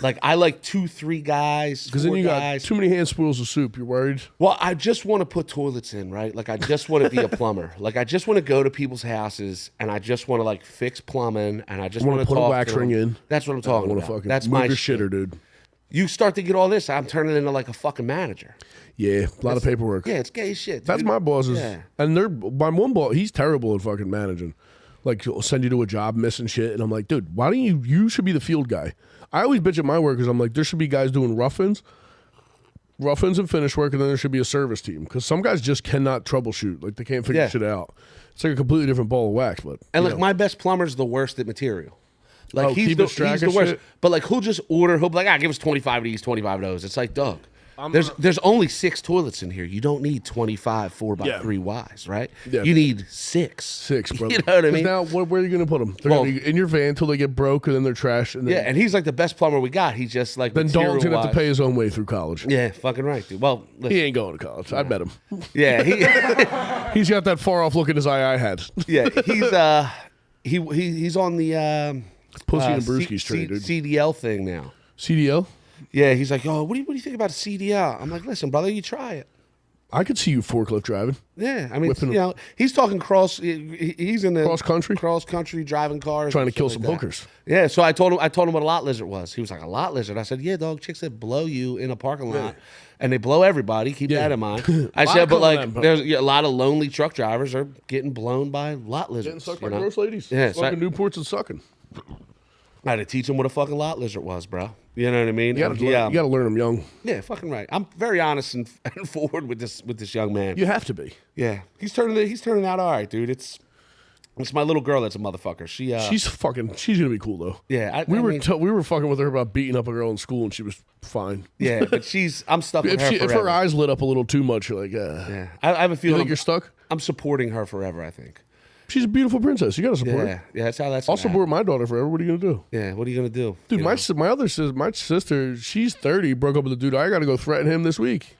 S2: Like I like 2-3 guys.
S1: Because then you got too many hand spoons of soup. You're worried.
S2: Well, I just want to put toilets in, right? Like I just want to be a plumber. Like I just want to go to people's houses and I just want to like fix plumbing and I just want to
S1: put a wax ring in.
S2: That's what I'm talking about.
S1: Fucking
S2: That's
S1: move
S2: my
S1: your shitter, dude.
S2: You start to get all this, I'm turning into like a fucking manager.
S1: Yeah, a lot of paperwork.
S2: Yeah, it's gay shit. Dude.
S1: That's my bosses.
S2: Yeah.
S1: And my one boss, he's terrible at fucking managing. Like, he'll send you to a job missing shit. And I'm like, dude, why don't you should be the field guy. I always bitch at my work because I'm like, there should be guys doing rough-ins and finish work, and then there should be a service team. Because some guys just cannot troubleshoot. Like, they can't figure shit out. It's like a completely different ball of wax. But
S2: my best plumber's the worst at material. Like he's the worst.
S1: Shit.
S2: But like he'll be like, give us 25 of these, 25 of those. It's like, dog. There's only 6 toilets in here. You don't need 25 4x3 Ys, right? Yeah. You need 6.
S1: 6, bro.
S2: You know what I mean?
S1: Now, where are you going to put them? They're going to be in your van until they get broke, and then they're trash. And then,
S2: and he's like the best plumber we got. He's just like
S1: then Dalton's going to have to pay his own way through college.
S2: Yeah, fucking right, dude. Well, listen.
S1: He ain't going to college. I bet him.
S2: Yeah,
S1: he's got that far off look in his eye I had.
S2: Yeah, he's on the
S1: Pussy and Brewski straight, dude.
S2: CDL thing now.
S1: CDL? Yeah,
S2: he's like, what do you think about CDL? I'm like, listen, brother, you try it.
S1: I could see you forklift driving.
S2: Yeah, I mean, he's talking he's in the cross country driving cars,
S1: trying to kill some hookers.
S2: Yeah, so I told him what a lot lizard was. He was like, a lot lizard. I said, yeah, dog, chicks that blow you in a parking lot, and they blow everybody. Keep that in mind. I said, but like, there's a lot of lonely truck drivers are getting blown by lot lizards.
S1: Getting sucked by gross ladies.
S2: Yeah,
S1: fucking Newports and sucking.
S2: I had to teach him what a fucking lot lizard was, bro. You know what I mean?
S1: You gotta learn them young.
S2: Yeah, fucking right. I'm very honest and forward with this young man.
S1: You have to be.
S2: Yeah, he's turning out all right, dude. It's my little girl that's a motherfucker.
S1: She's gonna be cool though.
S2: Yeah,
S1: we were fucking with her about beating up a girl in school, and she was fine.
S2: Yeah, but I'm stuck with her forever.
S1: If her eyes lit up a little too much, you're like,
S2: yeah. I have a feeling.
S1: You think you're stuck?
S2: I'm supporting her forever. I think
S1: she's a beautiful princess. You gotta support her.
S2: Yeah, that's how that's.
S1: I'll support my daughter forever. What are you gonna do?
S2: Yeah, what are you gonna do,
S1: dude? My sister, she's 30, broke up with a dude. I gotta go threaten him this week.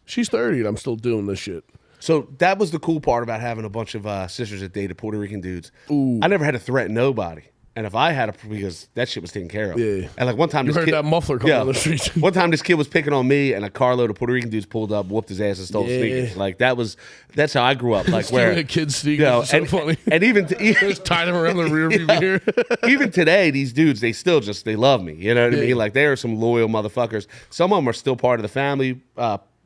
S1: She's 30, and I'm still doing this shit.
S2: So that was the cool part about having a bunch of sisters that dated Puerto Rican dudes.
S1: Ooh.
S2: I never had to threaten nobody. And if I had because that shit was taken care of.
S1: Yeah.
S2: And like one time
S1: you heard that muffler coming down the street.
S2: One time this kid was picking on me and a carload of Puerto Rican dudes pulled up, whooped his ass and stole sneakers. Like that's how I grew up. Like where
S1: a kid's sneakers is so funny.
S2: And even
S1: just tied them around the rear view mirror.
S2: Even today, these dudes, they love me. You know what I mean? Like they are some loyal motherfuckers. Some of them are still part of the family.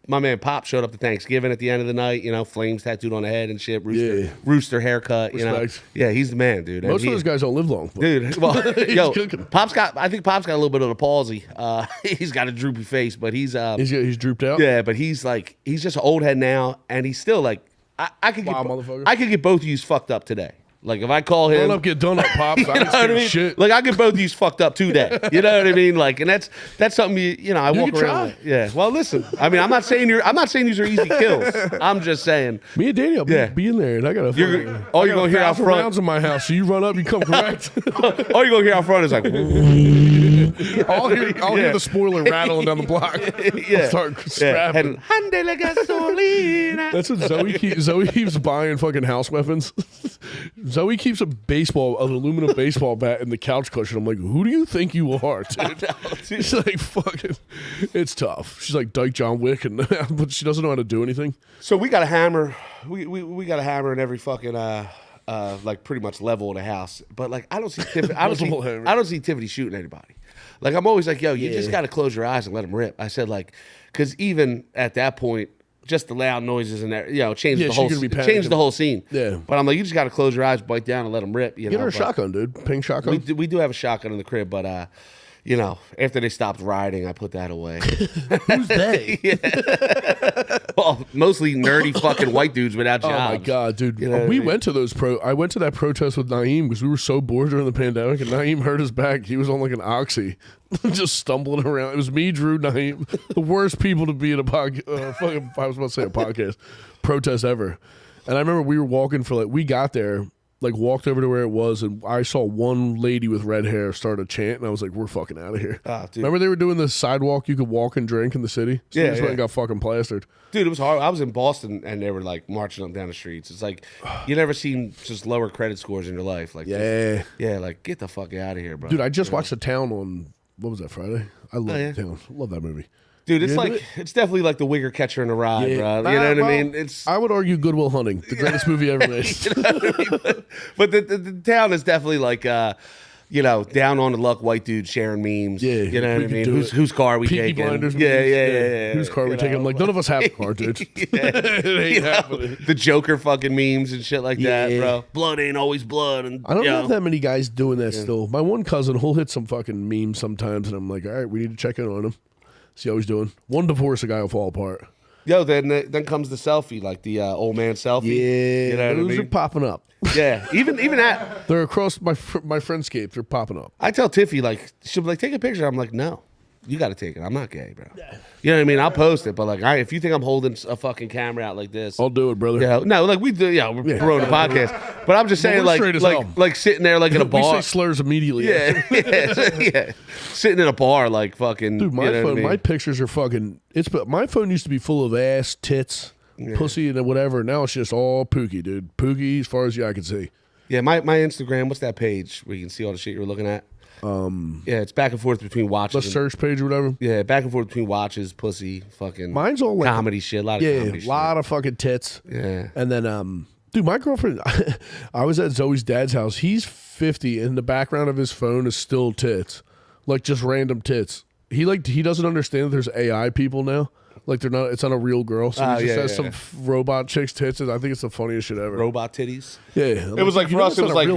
S2: My man Pop showed up to Thanksgiving at the end of the night, flames tattooed on the head and shit, rooster haircut,
S1: Respect.
S2: Yeah, he's the man, dude.
S1: Most of those guys don't live long.
S2: Dude, well, I think Pop's got a little bit of the palsy. He's got a droopy face, but he's
S1: drooped out.
S2: Yeah, but he's just an old head now, and he's still like, I could get both of you fucked up today. Like if I call him,
S1: get done up, Pops. I know what I mean? Shit.
S2: Like I get both of these fucked up today. You know what I mean? Like, and that's something I walk around with. Yeah. Well, listen. I mean, I'm not saying these are easy kills. I'm just saying.
S1: Me and Danny will be in there, and I got
S2: all you're gonna hear out front.
S1: Rounds in my house, so you run up, you come correct.
S2: All you're gonna hear out front is like.
S1: I'll hear the spoiler rattling down the block.
S2: Yeah.
S1: I'll start scrapping. That's what Zoe keeps buying fucking house weapons. Zoe keeps an aluminum baseball bat in the couch cushion. I'm like, who do you think you are, dude? She's like, fucking, it's tough. She's like Dyke John Wick, but she doesn't know how to do anything.
S2: So we got a hammer. We got a hammer in every fucking like pretty much level of the house. But like, I don't see Tiffany shooting anybody. Like I'm always like, yo, you just got to close your eyes and let them rip. I said like, because even at that point. Just the loud noises and that, change the whole scene.
S1: Yeah.
S2: But I'm like, you just got to close your eyes, bite down, and let them rip.
S1: Get her a shotgun, dude. Pink shotgun.
S2: We do have a shotgun in the crib, but after they stopped riding, I put that away.
S1: Who's they?
S2: Well, mostly nerdy fucking white dudes without jobs.
S1: Oh my god, dude! We went to those I went to that protest with Naeem because we were so bored during the pandemic, and Naeem hurt his back. He was on like an oxy, just stumbling around. It was me, Drew, Naeem, the worst people to be in a podcast. I was about to say a podcast protest ever. And I remember we were walking we got there. Like walked over to where it was, and I saw one lady with red hair start a chant, and I was like, "We're fucking out of here." Remember they were doing the sidewalk you could walk and drink in the city? So went and got fucking plastered.
S2: Dude, it was hard. I was in Boston, and they were like marching up down the streets. It's like you never seen just lower credit scores in your life. Like like get the fuck out of here, bro.
S1: Dude, I just watched The Town on what was that Friday? I love The Town. Love that movie.
S2: Dude, it's definitely like the Wigger Catcher in a Rye, bro. You know what I mean?
S1: I would argue Good Will Hunting, the greatest movie ever made.
S2: You know what I mean? But the Town is definitely like, down on the luck white dude sharing memes.
S1: Yeah,
S2: you know what I mean? Whose car we
S1: Peaky
S2: taking?
S1: Blinders
S2: Yeah.
S1: Whose car we taking? Like none of us have a car, dude. It ain't happening.
S2: The Joker fucking memes and shit like that, bro. Blood ain't always blood. And
S1: I don't have that many guys doing that still. My one cousin, he'll hit some fucking memes sometimes, and I'm like, all right, we need to check in on him. See how he's doing. One divorce, a guy will fall apart.
S2: Yo, then comes the selfie, like the old man selfie.
S1: Yeah,
S2: you know
S1: those are popping up.
S2: Yeah, even that.
S1: They're across my friendscape. They're popping up.
S2: I tell Tiffy, like, she'll be like, take a picture. I'm like, no. You got to take it. I'm not gay, bro. You know what I mean? I'll post it, but like, if you think I'm holding a fucking camera out like this,
S1: I'll do it, brother.
S2: Yeah, no, like we do. Yeah, we're promoting the podcast, but I'm just saying, like sitting there, like in a bar.
S1: We say slurs immediately.
S2: Yeah, sitting in a bar, like fucking.
S1: Dude, my phone, my pictures are fucking. My phone used to be full of ass, tits, pussy, and whatever. Now it's just all Pookie, dude. Pookie, as far as I can see.
S2: Yeah, my Instagram. What's that page where you can see all the shit you're looking at? Yeah, it's back and forth between watches.
S1: The search page or whatever.
S2: Yeah, back and forth between watches, pussy, fucking.
S1: Mine's all like
S2: comedy shit. A lot of comedy shit.
S1: A lot of fucking tits.
S2: Yeah.
S1: And then, dude, my girlfriend. I was at Zoe's dad's house. He's 50, and the background of his phone is still tits, like just random tits. He doesn't understand that there's AI people now. Like they're not. It's not a real girl. So he just has some robot chick's tits, and I think it's the funniest shit ever.
S2: Robot titties.
S1: Yeah.
S2: It was like for us. It was like.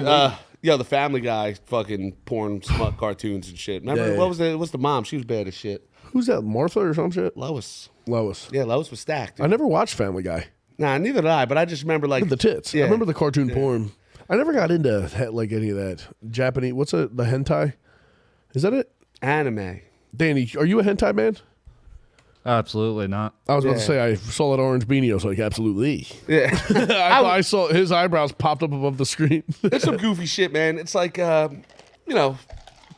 S2: The Family Guy fucking porn smut cartoons and shit. Remember what's the mom? She was bad as shit.
S1: Who's that? Martha or some shit?
S2: Lois.
S1: Yeah,
S2: Lois was stacked. Dude.
S1: I never watched Family Guy.
S2: Nah, neither did I. But I just remember like
S1: the tits. I remember the cartoon porn. I never got into like any of that Japanese. What's the hentai? Is that it?
S2: Anime.
S1: Danny, are you a hentai man?
S3: Absolutely not.
S1: I was about to say I saw that orange beanie. I was like, absolutely.
S2: Yeah.
S1: I saw his eyebrows popped up above the screen.
S2: It's some goofy shit, man. It's like,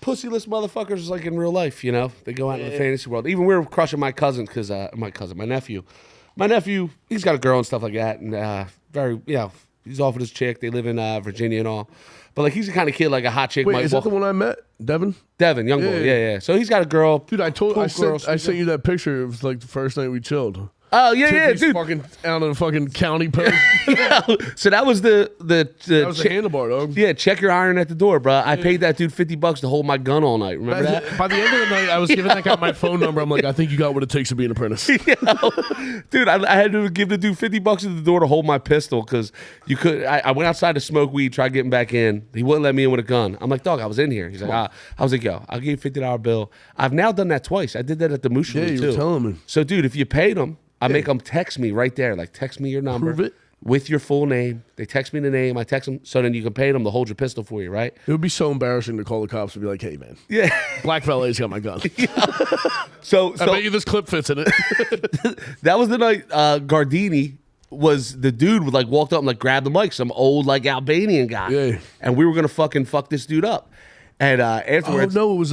S2: pussyless motherfuckers like in real life, you know? They go out in the fantasy world. Even we were crushing my cousin, because my nephew. My nephew, he's got a girl and stuff like that, and he's off with his chick. They live in Virginia and all. But like, he's the kind of kid like a hot chick
S1: Wait,
S2: might
S1: is that the one I met? Devin,
S2: young boy, yeah. So he's got a girl.
S1: dude. I sent you that picture. It was like the first night we chilled.
S2: Oh yeah,
S1: Tiffany's
S2: dude.
S1: Fucking out of the fucking county post.
S2: So that was the
S1: That was the handlebar, dog.
S2: yeah. Check your iron at the door, bro. I paid that dude $50 to hold my gun all night. Remember that?
S1: By the end of the night, I was giving that guy my phone number. I'm like, I think you got what it takes to be an apprentice.
S2: Dude, I had to give the dude $50 at the door to hold my pistol because you could. I went outside to smoke weed, tried getting back in. He wouldn't let me in with a gun. I'm like, dog, I was in here. He's like, I was like, yo, I'll give you $50 bill. I've now done that twice. I did that at the Moose
S1: Yeah,
S2: Room,
S1: you
S2: too.
S1: were telling me.
S2: So, dude, if you paid them, I make them text me right there. Like, text me your number.
S1: Prove it.
S2: With your full name. They text me the name. I text them. So then you can pay them to hold your pistol for you, right?
S1: It would be so embarrassing to call the cops and be like, hey, man,
S2: Yeah.
S1: black valet's got my gun.
S2: So
S1: I bet you this clip fits in it.
S2: that was the night Gardini was the dude would like walked up and like grabbed the mic, some old like Albanian guy.
S1: Yeah.
S2: And we were going to fucking fuck this dude up. And
S1: Oh,
S2: afterwards.
S1: no, it was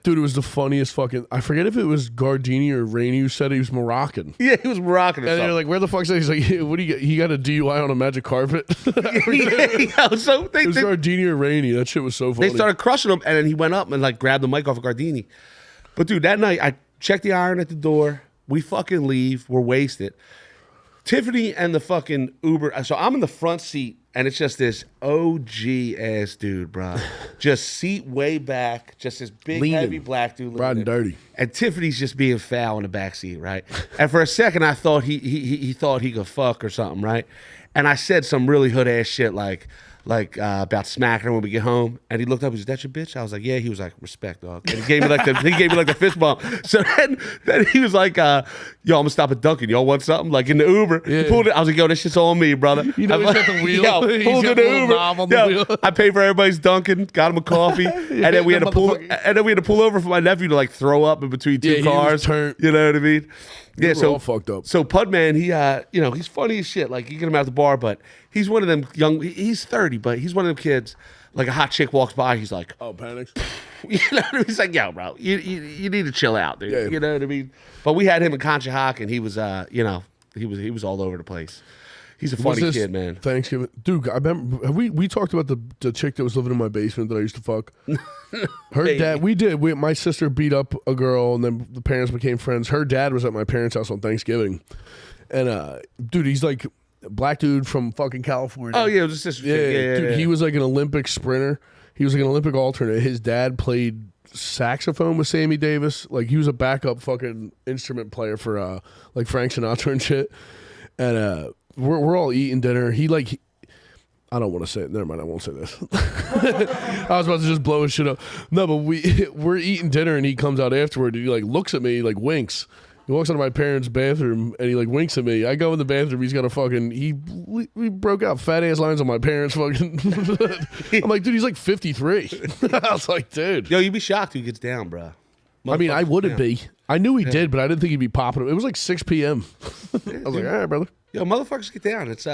S1: dude, it was the funniest fucking. I forget if it was Gardini or Rainey who said he was Moroccan.
S2: Yeah, he was Moroccan or
S1: And they're
S2: something.
S1: like, where the fuck's that? He's like, yeah, what do you get? He got a DUI on a magic carpet.
S2: Yeah, so
S1: It was Gardini or Rainey. That shit was so funny.
S2: they started crushing him, and then he went up and like grabbed the mic off of Gardini. But dude, that night I checked the iron at the door. We fucking leave. We're wasted. Tiffany and the fucking Uber. So I'm in the front seat, and it's just this OG ass dude, bro. Just seat way back, just this big
S1: Leaning.
S2: heavy black dude,
S1: Riding
S2: there.
S1: dirty.
S2: And Tiffany's just being foul in the back seat, right? And for a second, I thought he thought he could fuck or something, right? And I said some really hood ass shit like about smacking her when we get home. And he looked up. He said, "That's your bitch?" I was like, "Yeah." He was like, "Respect, dog." And he gave me like the fist bump. So then he was like, "Yo, I'm gonna stop at Dunkin'. Y'all want something?" Like in the Uber.
S1: Yeah.
S2: He pulled it. I was like, "Yo, this shit's on me, brother."
S1: You know,
S2: I'm
S1: he's got the wheel.
S2: Yo,
S1: He's
S2: pulled
S1: got
S2: in
S1: the
S2: the
S1: little
S2: Uber.
S1: knob on the
S2: Yo,
S1: wheel.
S2: I paid for everybody's Dunkin', got him a coffee, and then we had to pull. And then we had to pull over for my nephew to like throw up in between two
S1: Yeah, he was
S2: cars.
S1: turned.
S2: You know what I mean? Yeah,
S1: were
S2: so
S1: all fucked up.
S2: So Pudman, he, he's funny as shit. Like you get him out the bar, but he's one of them young. He's 30, but he's one of them kids. Like a hot chick walks by, he's like,
S1: Oh, panics.
S2: you know what I mean? He's like, yo, bro, you need to chill out, dude.
S1: Yeah.
S2: You know what I mean? But we had him in Conshohock, and he was, he was all over the place. He's a funny
S1: Was this
S2: kid, man.
S1: Thanksgiving, dude. I remember we talked about the chick that was living in my basement that I used to fuck. Her
S2: Maybe.
S1: dad, we did. My sister beat up a girl, and then the parents became friends. Her dad was at my parents' house on Thanksgiving, and dude, he's like a black dude from fucking California.
S2: Oh yeah, it was just
S1: Yeah, dude, he was like an Olympic sprinter. He was like an Olympic alternate. His dad played saxophone with Sammy Davis. Like he was a backup fucking instrument player for like Frank Sinatra and shit. And we're all eating dinner. I don't want to say it. Never mind. I won't say this. I was about to just blow his shit up. No, but we're eating dinner and he comes out afterward and he like looks at me, like winks. He walks into my parents' bathroom and he like winks at me. I go in the bathroom. He's got a fucking. He broke out fat ass lines on my parents' fucking. I'm like, dude, he's like 53. I was like, dude.
S2: Yo, you'd be shocked who gets down, bro.
S1: I mean, I wouldn't
S2: Yeah.
S1: be. I knew he did, but I didn't think he'd be popping up. It was like 6 p.m. I was like, all right, brother.
S2: Yo, motherfuckers get down. It's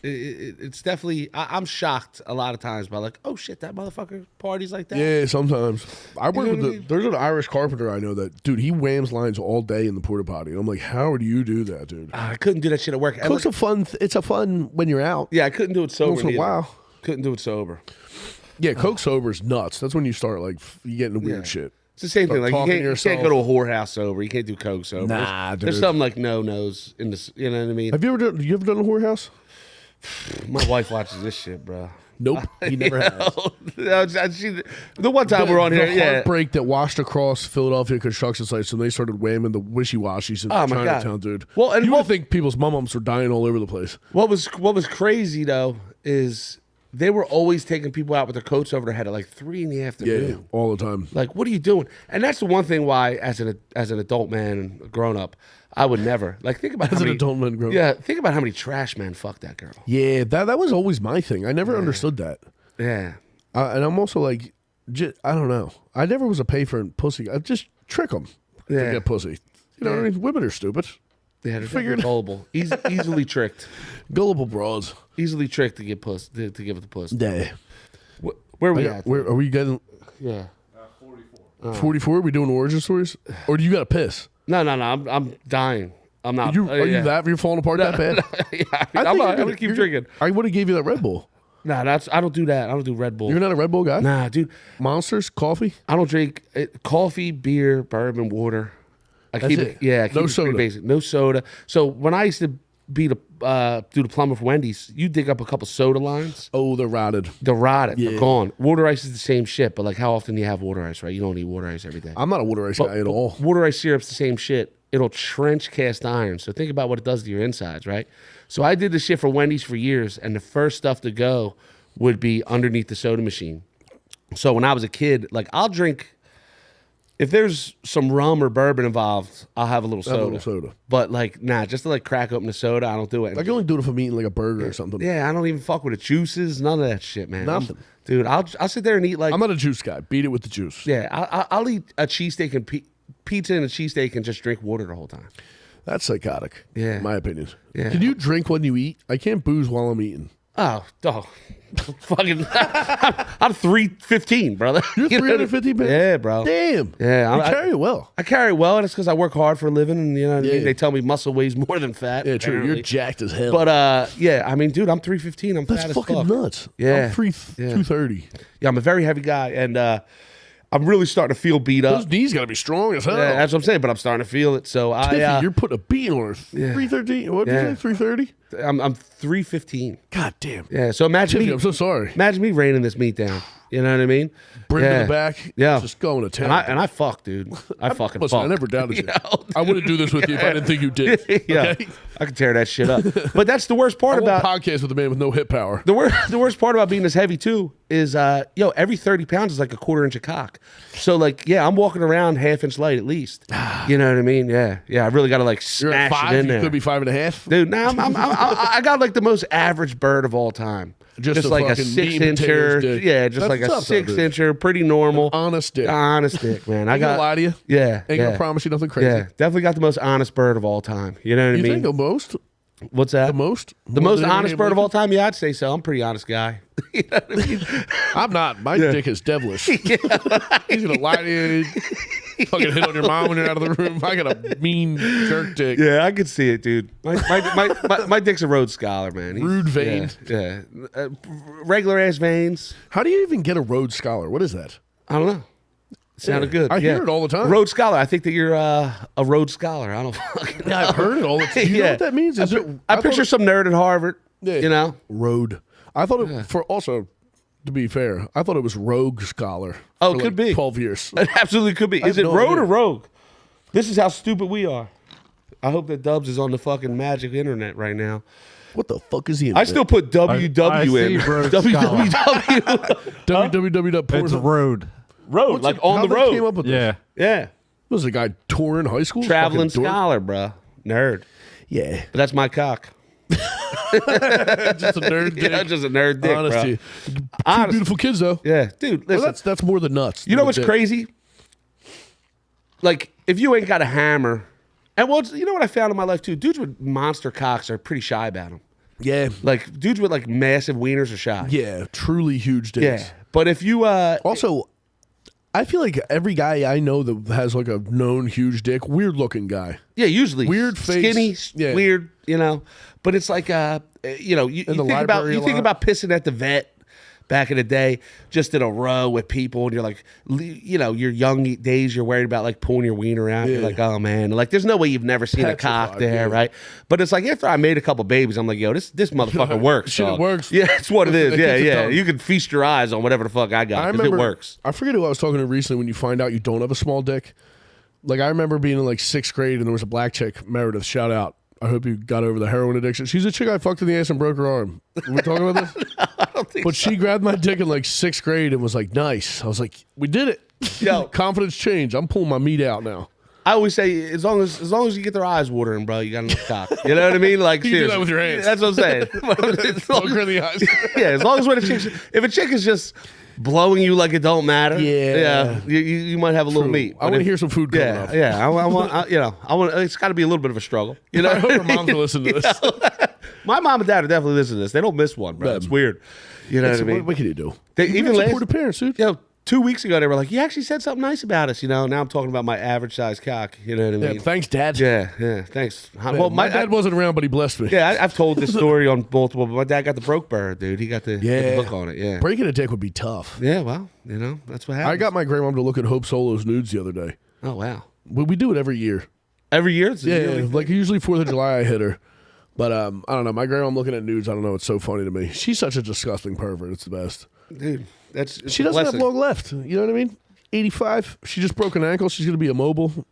S2: it's definitely. I'm shocked a lot of times by like, oh shit, that motherfucker parties like that.
S1: Yeah, sometimes. I work
S2: know
S1: with
S2: what I mean?
S1: there's an Irish carpenter I know that, dude, he whams lines all day in the porta potty. And I'm like, how do you do that, dude?
S2: I couldn't do that shit at work. And
S1: It's
S2: look-
S1: a fun, it's a fun when you're out.
S2: yeah, I couldn't do it sober.
S1: Once in a
S2: either.
S1: while.
S2: Couldn't do it sober.
S1: Yeah, Coke sober is nuts. That's when you start like, you get into weird
S2: Yeah.
S1: shit.
S2: It's the same
S1: Start
S2: thing. Like
S1: talking to
S2: you can't go
S1: yourself.
S2: to a whorehouse sober. You can't do coke sober.
S1: Nah,
S2: there's
S1: dude.
S2: something like no-nos in this. You know what I mean?
S1: Have you ever done a whorehouse?
S2: My wife watches this shit, bro.
S1: Nope, he never has.
S2: The one time we're on
S1: the
S2: here, yeah.
S1: heartbreak that washed across Philadelphia construction sites when they started whamming the wishy-washies in
S2: Oh, my God.
S1: Chinatown, dude.
S2: Well, and
S1: you
S2: what-
S1: would think people's mum-ums were dying all over the place.
S2: What was crazy though is they were always taking people out with their coats over their head at like 3 in the afternoon.
S1: Yeah, all the time.
S2: Like, what are you doing? And that's the one thing why, as an adult man and a grown up, I would never think about
S1: As an adult man grown up.
S2: Yeah, think about how many trash men fucked that girl.
S1: Yeah, that was always my thing. I never understood that.
S2: Yeah,
S1: And I'm also like, I don't know. I never was a pay for pussy. I just trick them to
S2: Yeah.
S1: get pussy. You know what I mean? Women are stupid.
S2: yeah, they're
S1: Figured-
S2: gullible, easily tricked,
S1: Gullible broads.
S2: easily tricked to get puss to give it the puss.
S1: Yeah.
S2: Where are we at?
S1: Where are we getting?
S2: Yeah.
S1: 44? Are we doing origin stories? Or do you got to piss?
S2: No. I'm dying. I'm not.
S1: Are you that? You're falling apart that bad?
S2: Yeah,
S1: I
S2: I'm
S1: think
S2: gonna keep drinking.
S1: I would have gave you that Red Bull.
S2: Nah, I don't do that. I don't do Red Bull.
S1: You're not a Red Bull guy?
S2: Nah, dude.
S1: Monsters? Coffee?
S2: I don't drink coffee, beer, bourbon, water. I
S1: That's
S2: keep
S1: it?
S2: Yeah, I keep
S1: No
S2: it pretty
S1: soda?
S2: basic. No soda. So when I used to do the plumber for Wendy's, you dig up a couple soda lines.
S1: Oh, they're rotted.
S2: They're rotted.
S1: Yeah.
S2: They're gone. Water ice is the same shit, but like how often do you have water ice, right? You don't eat water ice every day.
S1: I'm not a water ice guy at all.
S2: Water ice syrup's the same shit. It'll trench cast iron. So think about what it does to your insides, right? So I did this shit for Wendy's for years, and the first stuff to go would be underneath the soda machine. So when I was a kid, like I'll drink, if there's some rum or bourbon involved, I'll have a little
S1: Have a
S2: soda.
S1: little soda.
S2: But like, nah, just to like crack open a soda, I don't do it.
S1: I can only do it if I'm eating like a burger or something.
S2: Yeah, I don't even fuck with the juices, none of that shit, man.
S1: Nothing.
S2: Dude, I'll sit there and eat like,
S1: I'm not a juice guy. Beat it with the juice.
S2: yeah, I'll eat a cheesesteak and pizza and a cheesesteak and just drink water the whole time.
S1: That's psychotic.
S2: Yeah.
S1: In my opinion.
S2: Yeah.
S1: Can you drink when you eat? I can't booze while I'm eating.
S2: Oh, fucking, I'm 315, brother.
S1: You're
S2: You know what I mean?
S1: 350 pounds?
S2: Yeah, bro.
S1: Damn.
S2: Yeah,
S1: You
S2: I-
S1: carry it well.
S2: I carry it well, and it's because I work hard for a living, and you know what I
S1: Yeah.
S2: mean? They tell me muscle weighs more than fat.
S1: Yeah, true.
S2: apparently.
S1: You're jacked as hell.
S2: But yeah, I mean, dude, I'm 315. I'm
S1: That's
S2: fat as
S1: fucking
S2: fuck.
S1: nuts.
S2: Yeah.
S1: I'm 230.
S2: Yeah, I'm a very heavy guy, and I'm really starting to feel beat up.
S1: Those knees gotta be strong as hell.
S2: Yeah, that's what I'm saying, but I'm starting to feel it. So
S1: Tiffy, you're putting a beating on her. 313. What did
S2: Yeah.
S1: you say? 330?
S2: I'm 315.
S1: God damn.
S2: Yeah, so imagine
S1: Tiffy,
S2: me.
S1: I'm so sorry.
S2: Imagine me reining this meat down. You know what I mean?
S1: Bring
S2: yeah.
S1: to the back.
S2: Yeah.
S1: Just going to town.
S2: And I fuck, dude. I fucking
S1: Listen,
S2: fuck.
S1: I never doubted you.
S2: know?
S1: I wouldn't do this with you if I didn't think you did.
S2: Yeah,
S1: Okay?
S2: I could tear that shit up. But that's the worst part
S1: I won't
S2: about
S1: podcast with a man with no hip power.
S2: the worst part about being this heavy too is every 30 pounds is like a quarter inch of cock. So like I'm walking around half-inch light at least. You know what I mean? Yeah. I really got to like
S1: You're at
S2: smash
S1: 5.
S2: it in
S1: You
S2: there.
S1: could be 5.5.
S2: Dude, now I got like the most average bird of all time.
S1: Just a
S2: like a
S1: fucking meat and
S2: 6-incher.
S1: potatoes dick.
S2: Yeah, just
S1: That's
S2: like a
S1: tough, though, dude.
S2: 6-incher, pretty normal.
S1: Honest dick.
S2: Honest dick, man. I
S1: Ain't gonna
S2: got
S1: lie to you.
S2: Yeah.
S1: Ain't gonna promise you nothing crazy.
S2: Yeah, definitely got the most honest bird of all time. You know what I
S1: You
S2: mean?
S1: think the most?
S2: What's that?
S1: The most?
S2: The
S1: More
S2: most
S1: than
S2: honest
S1: Abraham
S2: bird of all
S1: Lincoln?
S2: time? Yeah, I'd say so. I'm a pretty honest guy. You know what I mean?
S1: I'm not. My dick is devilish. He's gonna lie to you. Fucking hit on your mom when you're out of the room. I got a mean jerk dick.
S2: Yeah, I could see it, dude. My dick's a Rhodes Scholar, man.
S1: Rude vein.
S2: Yeah. Regular ass veins.
S1: How do you even get a Rhodes Scholar? What is that?
S2: I don't know. Sounded good.
S1: I hear it all the time.
S2: Rhodes Scholar. I think that you're a Rhodes Scholar. I don't fucking know.
S1: Yeah, I've heard it all the time. You know what that means? Is
S2: I picture some nerd at Harvard.
S1: Yeah.
S2: You know?
S1: Road. I thought it for also. To be fair, I thought it was Rogue Scholar.
S2: Oh,
S1: for
S2: could
S1: like
S2: be.
S1: 12 years.
S2: It absolutely could be. Is
S1: have
S2: it
S1: no
S2: Road
S1: idea.
S2: or Rogue? This is how stupid we are. I hope that Dubs is on the fucking magic internet right now.
S1: What the fuck is he?
S2: I still put WW
S3: I
S2: in.
S3: see Rhodes Scholar.
S2: WWW.
S1: www.porn.
S3: It's road.
S2: Road, like on
S1: How
S2: the
S1: they
S2: road.
S1: Came up with this?
S3: Yeah.
S2: Yeah.
S1: Was a guy touring high school?
S2: Traveling
S1: Fucking dork?
S2: scholar, bruh. Nerd.
S1: Yeah,
S2: But that's my cock.
S1: just a nerd dick.
S2: Yeah, just a nerd dick,
S1: Honesty.
S2: bro.
S1: Two
S2: Honest-
S1: beautiful kids though.
S2: Yeah, dude,
S1: Well,
S2: listen.
S1: that's more than nuts.
S2: You know what's
S1: Legit.
S2: crazy? Like, if you ain't got a hammer, and well, you know what I found in my life too? Dudes with monster cocks are pretty shy about them.
S1: Yeah,
S2: Like, dudes with like massive wieners are shy.
S1: yeah, truly huge dicks.
S2: Yeah. But if you,
S1: Also, I feel like every guy I know that has like a known huge dick, weird looking guy.
S2: yeah, usually
S1: Weird face.
S2: skinny,
S1: Yeah.
S2: weird, you know. But it's like, you know, you
S1: the
S2: think about
S1: library a
S2: you think
S1: lot.
S2: about pissing at the vet back in the day, just in a row with people, and you're like, you know, your young days, you're worried about like pulling your wiener out. You're
S1: Yeah.
S2: like, oh man, like there's no way you've never seen a cock
S1: Petrified,
S2: there,
S1: yeah.
S2: right? But it's like after I made a couple babies, I'm like, yo, this motherfucker works.
S1: Shit, it
S2: dog.
S1: works.
S2: Yeah, it's what it is.
S1: It
S2: Yeah,
S1: gets it
S2: yeah.
S1: done.
S2: You can feast your eyes on whatever the fuck I got because it works.
S1: I forget who I was talking to recently. When you find out you don't have a small dick, like I remember being in like 6th grade and there was a black chick, Meredith. Shout out. I hope you got over the heroin addiction. She's a chick I fucked in the ass and broke her arm. Are we talking about this?
S2: think
S1: But
S2: so.
S1: she grabbed my dick in like 6th grade and was like, nice. I was like, we did it.
S2: Yo.
S1: Confidence change. I'm pulling my meat out now.
S2: I always say, as long as you get their eyes watering, bro, you got enough cock. You know what I mean? Like,
S1: You do that with your hands.
S2: That's what I'm saying.
S1: Poke her in the eyes.
S2: Yeah, as long as when if a chick is just blowing you like it don't matter,
S1: Yeah.
S2: you might have a little
S1: True.
S2: meat.
S1: I want to hear some food coming up.
S2: Yeah, I want, I want. It's got to be a little bit of a struggle. You know,
S1: I hope her mom can listen to this.
S2: My mom and dad are definitely listening to this. They don't miss one, bro. It's weird. You know what I mean?
S1: What can you do?
S2: They,
S1: You
S2: even
S1: got
S2: last,
S1: supportive parents, dude.
S2: 2 weeks ago, they were like, "You actually said something nice about us." You know, now I'm talking about my average size cock. You know what I mean?
S1: Yeah, thanks, Dad.
S2: Yeah. Thanks.
S1: Man,
S2: Well,
S1: my dad wasn't around, but he blessed me.
S2: Yeah, I've told this story on multiple. But my dad got the broke bird, dude. He got the hook on it. Yeah.
S1: Breaking a dick would be tough.
S2: Yeah. Well, that's what happens.
S1: I got my grandmom to look at Hope Solo's nudes the other day.
S2: Oh wow.
S1: We do it every year.
S2: Every year? It's a yearly
S1: Yeah,
S2: thing?
S1: like usually 4th of July I hit her. But I don't know. My grandma looking at nudes, I don't know. It's so funny to me. She's such a disgusting pervert. It's the best.
S2: Dude, it's
S1: She
S2: a
S1: doesn't
S2: blessing.
S1: have long left. You know what I mean? 85. She just broke an ankle. She's going to be immobile.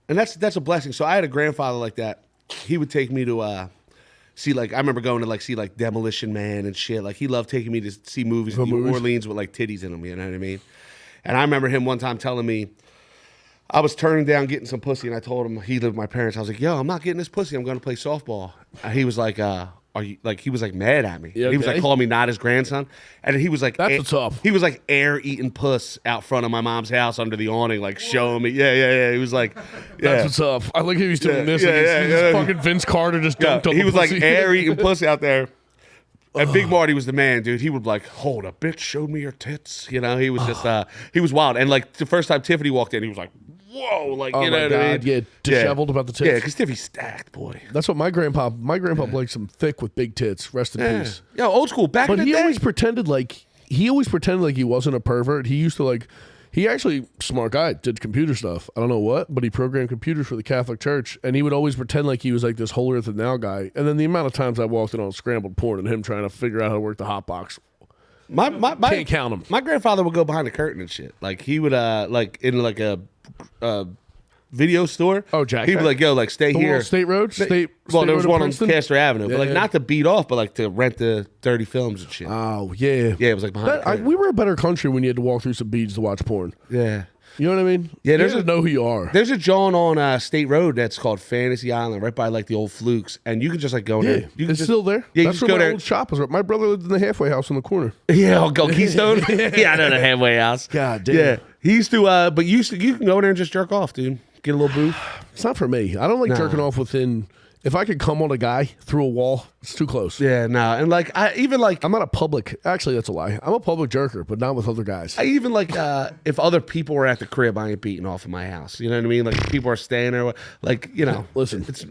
S2: And that's a blessing. So I had a grandfather like that. He would take me to see, like, I remember going to see Demolition Man and shit. Like, he loved taking me to see movies in New Orleans with titties in them. You know what I mean? And I remember him one time telling me, I was turning down getting some pussy, and I told him, he lived with my parents. I was like, yo, I'm not getting this pussy. I'm going to play softball. And he was like, are you, like, he was like mad at me.
S1: You
S2: He was
S1: okay?
S2: like calling me not his grandson. And he was like,
S1: That's what's up.
S2: He was like air eating puss out front of my mom's house under the awning, like showing me. Yeah. He was like,
S1: That's what's up. I like how he's doing this. Like it's fucking Vince Carter just dunked on
S2: he
S1: the
S2: was like
S1: pussy.
S2: air eating pussy out there. And Big Marty was the man, dude. He would like, hold a bitch, showed me your tits. You know, he was just, he was wild. And like the first time Tiffany walked in, he was like, whoa, like,
S1: Oh
S2: you know
S1: my
S2: what
S1: God.
S2: I mean?
S1: Yeah, disheveled about the tits.
S2: Yeah, because Tiffany's stacked, boy.
S1: That's what my grandpa likes them thick with big tits. Rest in peace.
S2: Yo, old school, back
S1: But
S2: in the
S1: he
S2: day.
S1: always pretended like he wasn't a pervert. He used to like he actually smart guy, did computer stuff. I don't know what, but he programmed computers for the Catholic Church, and he would always pretend like he was like this holier than thou guy. And then the amount of times I walked in on scrambled porn and him trying to figure out how to work the hot box.
S2: My
S1: Can't count 'em.
S2: My grandfather would go behind the curtain and shit. Like he would like in like a video store.
S1: Oh, Jack.
S2: He would like, yo, like stay
S1: The one
S2: here.
S1: on State Road?
S2: Well,
S1: State
S2: there
S1: Road
S2: was
S1: in
S2: one on
S1: Princeton?
S2: Castor Avenue, but like
S1: Yeah.
S2: not to beat off, but like to rent the dirty films and shit.
S1: Oh yeah.
S2: Yeah, it was like behind the curtain.
S1: we were a better country when you had to walk through some beads to watch porn.
S2: Yeah.
S1: You know what I mean?
S2: Yeah, there's
S1: you gotta know who you are.
S2: There's a joint on State Road that's called Fantasy Island, right by like the old Flukes, and you can just like go in
S1: Yeah,
S2: there. You can
S1: it's
S2: just,
S1: still there.
S2: Yeah, you
S1: That's
S2: just
S1: where
S2: go
S1: my
S2: there.
S1: old shop was. My brother lived in the halfway house in the corner.
S2: Yeah, I'll go Keystone. Yeah, I know the halfway house.
S1: God damn.
S2: Yeah, he used to. But you can go in there and just jerk off, dude. Get a little booth.
S1: It's not for me. I don't like jerking off within. If I could come on a guy through a wall, it's too close.
S2: Yeah, nah, and like I even like
S1: I'm not a public. Actually, that's a lie. I'm a public jerker, but not with other guys.
S2: I even like if other people were at the crib, I ain't beating off in my house. You know what I mean? Like if people are staying there, like you know.
S1: Listen,
S2: it's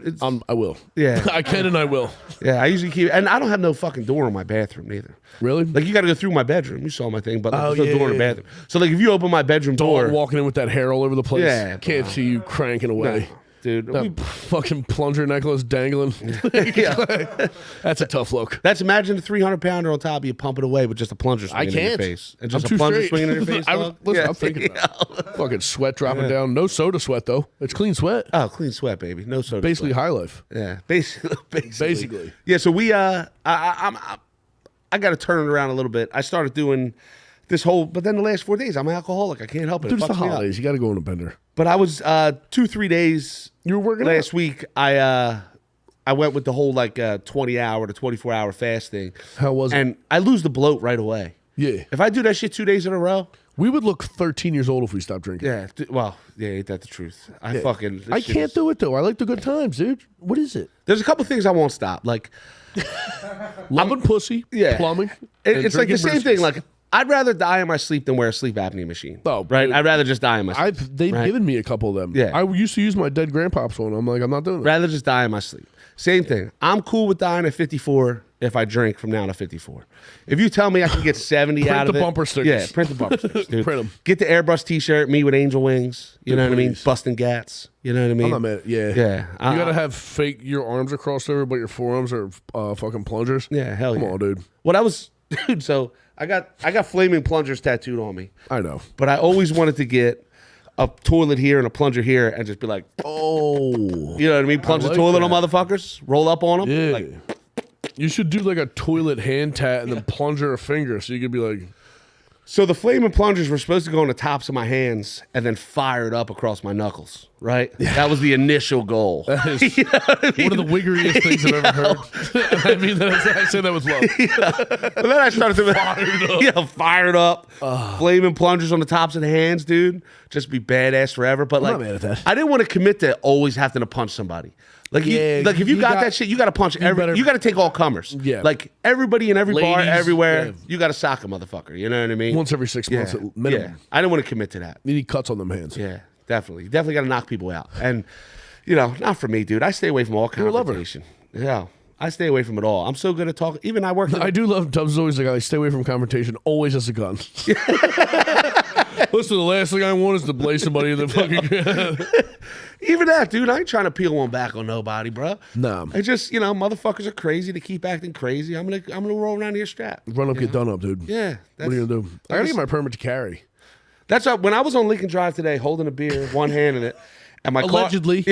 S1: I will.
S2: Yeah.
S1: I can and I will.
S2: yeah. I usually keep, and I don't have no fucking door in my bathroom neither.
S1: Really?
S2: Like you got to go through my bedroom. You saw my thing, but like,
S1: Oh,
S2: there's no door in the
S1: yeah.
S2: bathroom. So like if you open my bedroom door,
S1: Walking in with that hair all over the place.
S2: Yeah,
S1: Can't see you cranking away.
S2: dude,
S1: That fucking plunger necklace dangling.
S2: yeah.
S1: That's a tough look.
S2: That's imagine a 300-pounder on top of you pumping away with just a plunger swinging in your
S1: can't.
S2: face, and
S1: I'm
S2: just a
S1: too
S2: plunger
S1: straight.
S2: swinging in your face. Dog.
S1: Listen, I'm thinking about it. Fucking sweat dropping down. No soda sweat though. It's clean sweat.
S2: Oh, clean sweat, baby. No soda.
S1: Basically
S2: sweat.
S1: high life.
S2: Yeah, basically.
S1: Basically.
S2: Yeah, so we I got to turn it around a little bit. I started doing this whole, but then the last 4 days, I'm an alcoholic. I can't help it.
S1: Dude,
S2: It
S1: it's the
S2: fucks me up.
S1: holidays. You got to go on a bender.
S2: But I was 2-3 days
S1: You were working
S2: last
S1: out?
S2: week. I went with the whole like 20-hour to 24-hour fast thing.
S1: How was it?
S2: And I lose the bloat right away.
S1: Yeah.
S2: If I do that shit 2 days in a row,
S1: We would look 13 years old if we stopped drinking.
S2: yeah. Well, yeah, ain't that the truth? I fucking.
S1: I can't do it though. I like the good times, dude. What is it?
S2: There's a couple things I won't stop. Like
S1: Loving pussy,
S2: yeah,
S1: plumbing.
S2: It's like the
S1: drinking
S2: same thing.
S1: briskets.
S2: Like I'd rather die in my sleep than wear a sleep apnea machine.
S1: Oh,
S2: right.
S1: dude.
S2: I'd rather just die in my sleep.
S1: They've
S2: Right.
S1: given me a couple of them.
S2: Yeah.
S1: I used to use my dead grandpa's one. I'm like, I'm not doing that.
S2: Rather just die in my sleep. Same thing. I'm cool with dying at 54 if I drink from now to 54. If you tell me I can get 70
S1: Print
S2: out of
S1: the
S2: it,
S1: bumper stickers.
S2: Yeah, print the bumper stickers, dude.
S1: Print 'em.
S2: Get the airbrush T-shirt, me with angel wings. You
S1: Dude,
S2: know what I mean?
S1: please.
S2: Busting gats. You know what I mean?
S1: I'm not mad. Yeah.
S2: Yeah.
S1: You gotta have fake. Your arms are crossed over, but your forearms are fucking plungers.
S2: Yeah, hell
S1: Come
S2: yeah.
S1: on, dude.
S2: What I was, dude. So I got flaming plungers tattooed on me,
S1: I know.
S2: but I always wanted to get a toilet here and a plunger here and just be like,
S1: Oh.
S2: you know what I mean? Plunge
S1: like
S2: the toilet on
S1: that.
S2: motherfuckers, roll up on them.
S1: Yeah.
S2: Like,
S1: You should do like a toilet hand tat and then plunger a finger so you could be like.
S2: So the flaming plungers were supposed to go on the tops of my hands and then fire it up across my knuckles, right? Yeah. That was the initial goal.
S1: That is one of the wiggeriest things I've ever heard. I mean, I say that with love.
S2: But then I started to fired up, flaming plungers on the tops of the hands, dude. Just be badass forever. But like,
S1: not mad at that.
S2: I didn't want to commit to always having to punch somebody. Like, if you got that shit, you got to punch every. You got to take all comers.
S1: Yeah.
S2: Like everybody in every bar,
S1: Ladies,
S2: everywhere,
S1: yeah.
S2: you got to sock a motherfucker. You know what I mean?
S1: Once every 6 months at minimum.
S2: Yeah. I didn't want to commit to that.
S1: You need cuts on them hands.
S2: Yeah, definitely. You definitely got to knock people out. And, not for me, dude. I stay away from all confrontation. Yeah. I stay away from it all. I'm so good at talking. Even I work.
S1: I do love Dubs. Always like I stay away from confrontation. Always has a gun. Listen, the last thing I want is to blaze somebody in the fucking.
S2: Even that, dude. I ain't trying to peel one back on nobody, bro.
S1: Nah.
S2: I just, motherfuckers are crazy. To keep acting crazy, I'm gonna roll around here strapped.
S1: Run up, get done up, dude.
S2: Yeah.
S1: What are you gonna do? I gotta get my permit to carry.
S2: That's when I was on Lincoln Drive today, holding a beer, one hand in it. And my
S1: allegedly.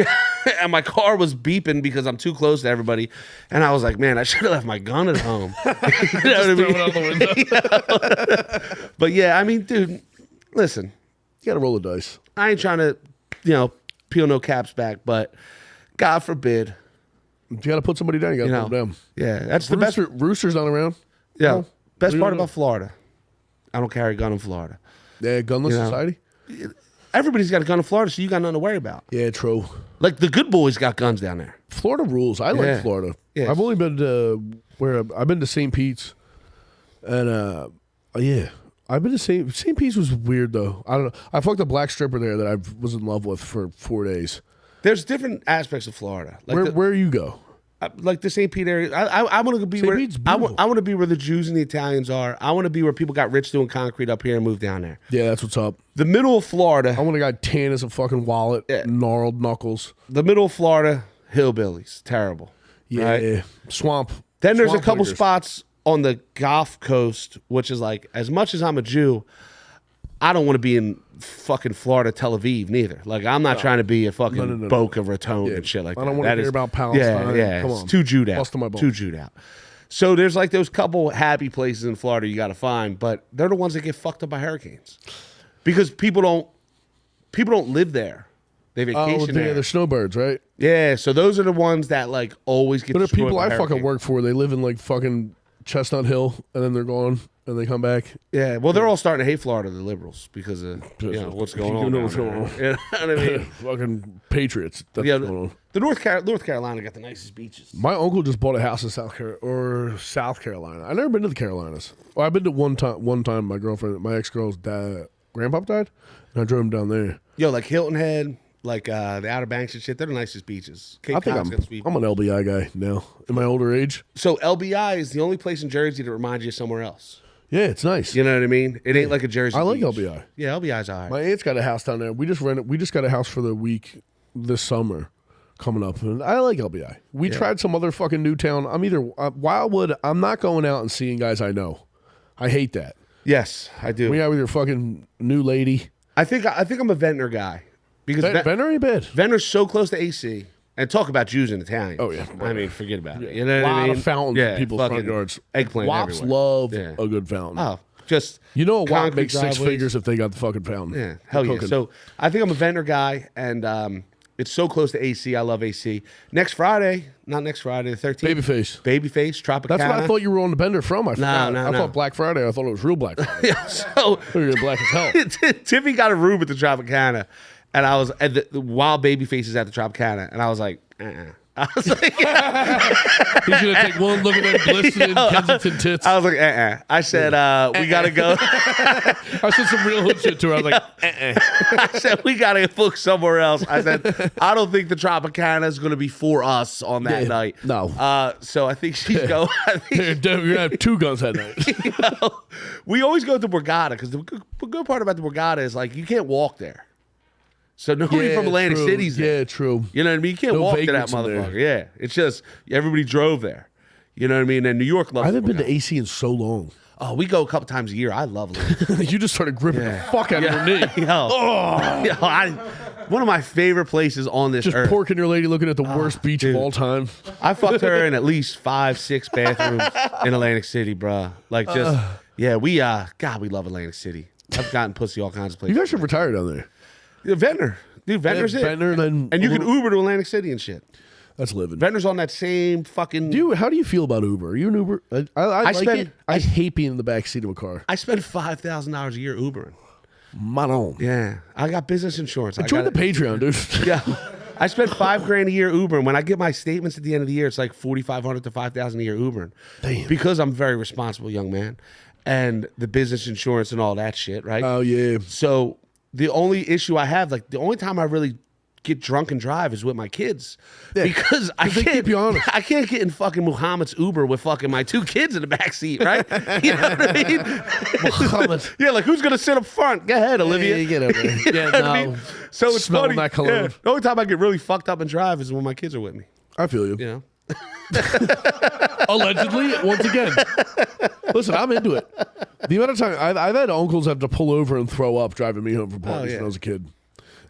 S2: And my car was beeping because I'm too close to everybody. And I was like, man, I should have left my gun at home. You know what I mean?
S1: Throw it out the window.
S2: But yeah, I mean, dude, listen.
S1: You gotta roll the dice.
S2: I ain't trying to, peel no caps back, but God forbid.
S1: You gotta put somebody down. You gotta put them down.
S2: Yeah, that's the best.
S1: Rooster's not around.
S2: Yeah,
S1: No.
S2: best part about Florida. I don't carry a gun in Florida.
S1: Yeah, gunless society.
S2: Everybody's got a gun in Florida, so you got nothing to worry about.
S1: Yeah, true.
S2: Like the good boys got guns down there.
S1: Florida rules. I like Florida.
S2: Yeah.
S1: I've only been to I've been to St. Pete's, and I've been to St. Pete's was weird though. I don't know. I fucked a black stripper there that I was in love with for 4 days.
S2: There's different aspects of Florida. Like
S1: where you go?
S2: Like the St. Pete area. I want to be
S1: St.
S2: where
S1: Pete's
S2: I want to be where the Jews and the Italians are. I want to be where people got rich doing concrete up here and moved down there.
S1: Yeah, that's what's up.
S2: The middle of Florida.
S1: I want a guy tan as a fucking wallet, gnarled knuckles.
S2: The middle of Florida, hillbillies, terrible.
S1: Yeah,
S2: right?
S1: Swamp.
S2: Then there's a
S1: swamp
S2: couple
S1: lickers.
S2: spots on the Gulf Coast, which is like, as much as I'm a Jew, I don't want to be in fucking Florida, Tel Aviv, neither. Like, I'm not trying to be a fucking Boca Raton and shit like that.
S1: I don't want to hear about Palestine.
S2: Yeah,
S1: Come
S2: it's
S1: on.
S2: too Jewed out.
S1: Busting my balls.
S2: Too Jewed out. So there's like those couple happy places in Florida you got to find, but they're the ones that get fucked up by hurricanes because people don't live there. They vacation there.
S1: Yeah, they're snowbirds, right?
S2: Yeah, so those are the ones that like always get.
S1: But the
S2: destroyed
S1: people
S2: by
S1: I
S2: hurricanes.
S1: fucking work for, they live in like fucking Chestnut Hill, and then they're gone, and they come back.
S2: Yeah, well, they're all starting to hate Florida, the liberals, because of what's going on.
S1: You know what's going on.
S2: You know what I mean?
S1: Fucking Patriots. That's
S2: Yeah,
S1: what's going on.
S2: the North Carolina got the nicest beaches.
S1: My uncle just bought a house in South Carolina. I've never been to the Carolinas. Well, I've been to one time. My girlfriend, my ex-girl's grandpop died, and I drove him down there.
S2: Yo, like Hilton Head, like the Outer Banks and shit, they're the nicest beaches. Cape
S1: I think
S2: Cod's got sweet
S1: I'm an LBI guy now in my older age.
S2: So LBI is the only place in Jersey that reminds you of somewhere else.
S1: Yeah, it's nice.
S2: You know what I mean? It ain't like a Jersey.
S1: I like
S2: beach.
S1: LBI.
S2: Yeah, LBI's all right.
S1: My aunt's got a house down there. We just rented. We just got a house for the week this summer coming up, and I like LBI. We tried some other fucking new town. I'm either Wildwood. I'm not going out and seeing guys I know. I hate that.
S2: Yes, I do.
S1: We got with your fucking new lady.
S2: I think I'm a Ventnor guy because
S1: Ventnor ain't bad.
S2: Ventnor's so close to AC. And talk about Jews and Italians.
S1: Oh, yeah.
S2: I mean, forget about it. You know what I mean?
S1: A lot of fountains in people's front
S2: fucking
S1: yards.
S2: Eggplant
S1: Wops
S2: everywhere.
S1: love
S2: Yeah.
S1: a good fountain.
S2: Oh, just
S1: You know a Wop
S2: concrete
S1: makes 6
S2: driveways.
S1: figures if they got the fucking fountain.
S2: Yeah, hell yeah.
S1: Cooking.
S2: So I think I'm a Ventnor guy, and it's so close to AC. I love AC. Next Friday, not next Friday, the 13th. Babyface, Tropicana.
S1: That's what I thought you were on the bender from. I forgot.
S2: no.
S1: I thought Black Friday. I thought it was real Black Friday.
S2: Yeah, so
S1: You're black as hell.
S2: Tiffy got a room at the Tropicana, and I was at the wild Babyface is at the Tropicana, and I was like, I was like,
S1: He's gonna take one look at them glistening Kensington tits.
S2: I was like, I said, we gotta go.
S1: I said some real hood shit to her. I was like,
S2: I said, we gotta book somewhere else. I said, I don't think the Tropicana is gonna be for us on that night.
S1: No.
S2: So I think she's going.
S1: you're gonna have 2 guns that night.
S2: We always go to Borgata because the good part about the Borgata is like you can't walk there. So nobody from Atlantic
S1: true.
S2: City's there.
S1: Yeah, true.
S2: You know what I mean? You can't
S1: No
S2: walk to that
S1: vagrants in there.
S2: motherfucker. Yeah. It's just everybody drove there. You know what I mean? And New York loves
S1: I haven't been
S2: Borgata.
S1: to AC in so long.
S2: Oh, we go a couple times a year. I love it.
S1: You just started gripping the fuck out of your knee.
S2: Yo, One of my favorite places on this
S1: Just
S2: earth.
S1: porking your lady looking at the worst beach
S2: dude.
S1: of all time.
S2: I fucked her in at least 5, 6 bathrooms in Atlantic City, bruh. Like just yeah, God, we love Atlantic City. I've gotten pussy all kinds of places.
S1: You guys should retire down there.
S2: Yeah, Ventnor. Dude, Ventnor's it.
S1: Ventnor, then
S2: and you can Uber to Atlantic City and shit.
S1: That's living.
S2: Ventnor's on that same fucking...
S1: Dude, how do you feel about Uber? Are you an Uber? I like
S2: spend-
S1: it. I hate being in the back seat of a car.
S2: I spend $5,000 a year Ubering.
S1: Manon.
S2: Yeah. I got business insurance.
S1: Join the Patreon, dude.
S2: Yeah. I spend $5,000 a year Ubering. When I get my statements at the end of the year, it's like $4,500 to $5,000 a year Ubering.
S1: Damn.
S2: Because I'm a very responsible young man. And the business insurance and all that shit, right?
S1: Oh, yeah.
S2: So the only issue I have, like the only time I really get drunk and drive is with my kids.
S1: Yeah,
S2: because I
S1: they
S2: can't
S1: keep you honest.
S2: I can't get in fucking Muhammad's Uber with fucking my 2 kids in the back seat, right? You know what I mean?
S1: Muhammad.
S2: Yeah, like who's gonna sit up front? Go ahead, Olivia.
S1: Yeah, get over there.
S2: You know
S1: Yeah,
S2: what I
S1: no.
S2: mean? So it's
S1: Smelling
S2: funny.
S1: that cologne.
S2: Yeah, the only time I get really fucked up and drive is when my kids are with me.
S1: I feel you.
S2: You know?
S1: Allegedly, once again. Listen, I'm into it. The amount of time I've had uncles have to pull over and throw up driving me home from parties
S2: yeah.
S1: when I was a kid.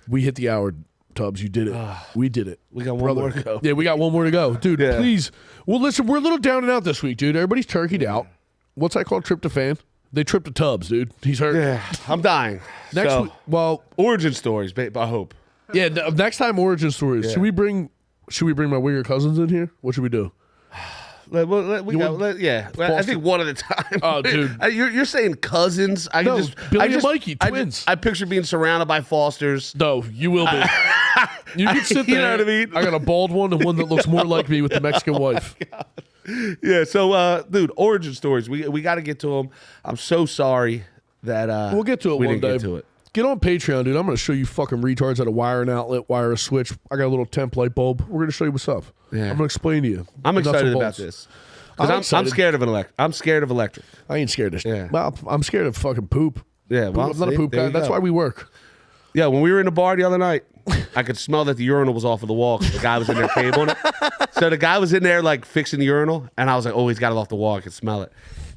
S1: We hit the hour, Tubbs. You did it. We did it.
S2: We got one more to go.
S1: Yeah, we got one more to go. Dude,
S2: Yeah.
S1: please. Well, listen, we're a little down and out this week, dude. Everybody's turkeyed out. What's that called? Tryptophan? They tripped to Tubbs, dude. He's hurt.
S2: Yeah, I'm dying.
S1: Next
S2: so,
S1: week, well,
S2: origin stories, babe, I hope.
S1: yeah, next time origin stories.
S2: Yeah.
S1: Should we bring my Wigger cousins in here? What should we do?
S2: I think one at a time.
S1: Oh, dude.
S2: You're saying cousins?
S1: No, Billy and Mikey, twins.
S2: I picture being surrounded by Fosters.
S1: No, you will be. You can sit there.
S2: You know what I mean?
S1: I got a bald one and one that looks more like me with the Mexican wife.
S2: Yeah, so, dude, origin stories. We got to get to them. I'm so sorry that
S1: We'll get to it
S2: we
S1: one
S2: didn't
S1: day.
S2: get to it.
S1: Get on Patreon, dude. I'm going to show you fucking retards how to wire an outlet, wire a switch. I got a little temp light bulb. We're going to show you what's up.
S2: Yeah.
S1: I'm going to explain to you.
S2: I'm
S1: Nuts and
S2: excited about
S1: bolts.
S2: this.
S1: I'm
S2: Because I'm
S1: excited.
S2: scared of I'm scared of electric.
S1: I ain't scared of shit.
S2: Yeah.
S1: Well, I'm scared of fucking poop.
S2: Yeah, well,
S1: I'm not a
S2: see,
S1: poop
S2: there
S1: guy.
S2: you
S1: That's
S2: go.
S1: why we work.
S2: Yeah, when we were in the bar the other night, I could smell that the urinal was off of the wall because the guy was in there cabling it. So the guy was in there like fixing the urinal, and I was like, oh, he's got it off the wall. I could smell it.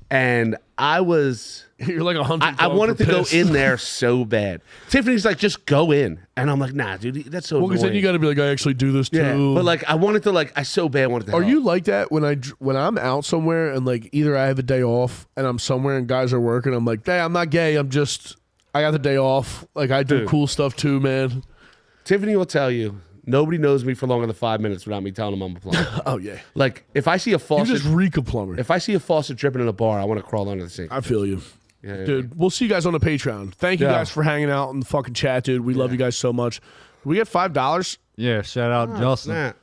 S2: And I was...
S1: You're like a hunting
S2: I
S1: dog
S2: wanted
S1: for
S2: to go
S1: piss.
S2: in there so bad. Tiffany's like, just go in. And I'm like, nah, dude, that's so
S1: Well, because then
S2: annoying.
S1: you got to be like, I actually do this too.
S2: Yeah, but like, I wanted to like, I so bad wanted to
S1: Are
S2: help.
S1: you like that when I'm out somewhere and like either I have a day off and I'm somewhere and guys are working? I'm like, hey, I'm not gay. I got the day off. Like I do
S2: Dude.
S1: cool stuff too, man.
S2: Tiffany will tell you, nobody knows me for longer than 5 minutes without me telling them I'm a plumber.
S1: Oh yeah,
S2: Like, if I see a
S1: you
S2: faucet,
S1: just reek a plumber.
S2: if I see a faucet dripping in a bar, I want to crawl under the sink.
S1: I feel you.
S2: Yeah, yeah.
S1: Dude, we'll see you guys on the Patreon. Thank you
S2: Yeah.
S1: guys for hanging out in the fucking chat, dude. We love you guys so much. We get $5.
S3: Yeah, shout out Justin.
S2: Nah.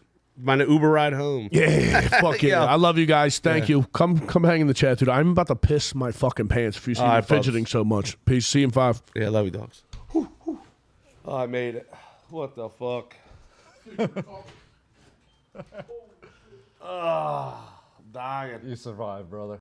S2: My Uber ride home.
S1: Yeah, fuck yeah.
S2: Yeah.
S1: I love you guys. Thank you. Come hang in the chat, dude. I'm about to piss my fucking pants if you see
S2: All
S1: me
S2: right, folks.
S1: fidgeting so much. Peace. See you in 5.
S2: Yeah, love you, dogs. Oh, I made it. What the fuck? I'm dying.
S3: You survived, brother.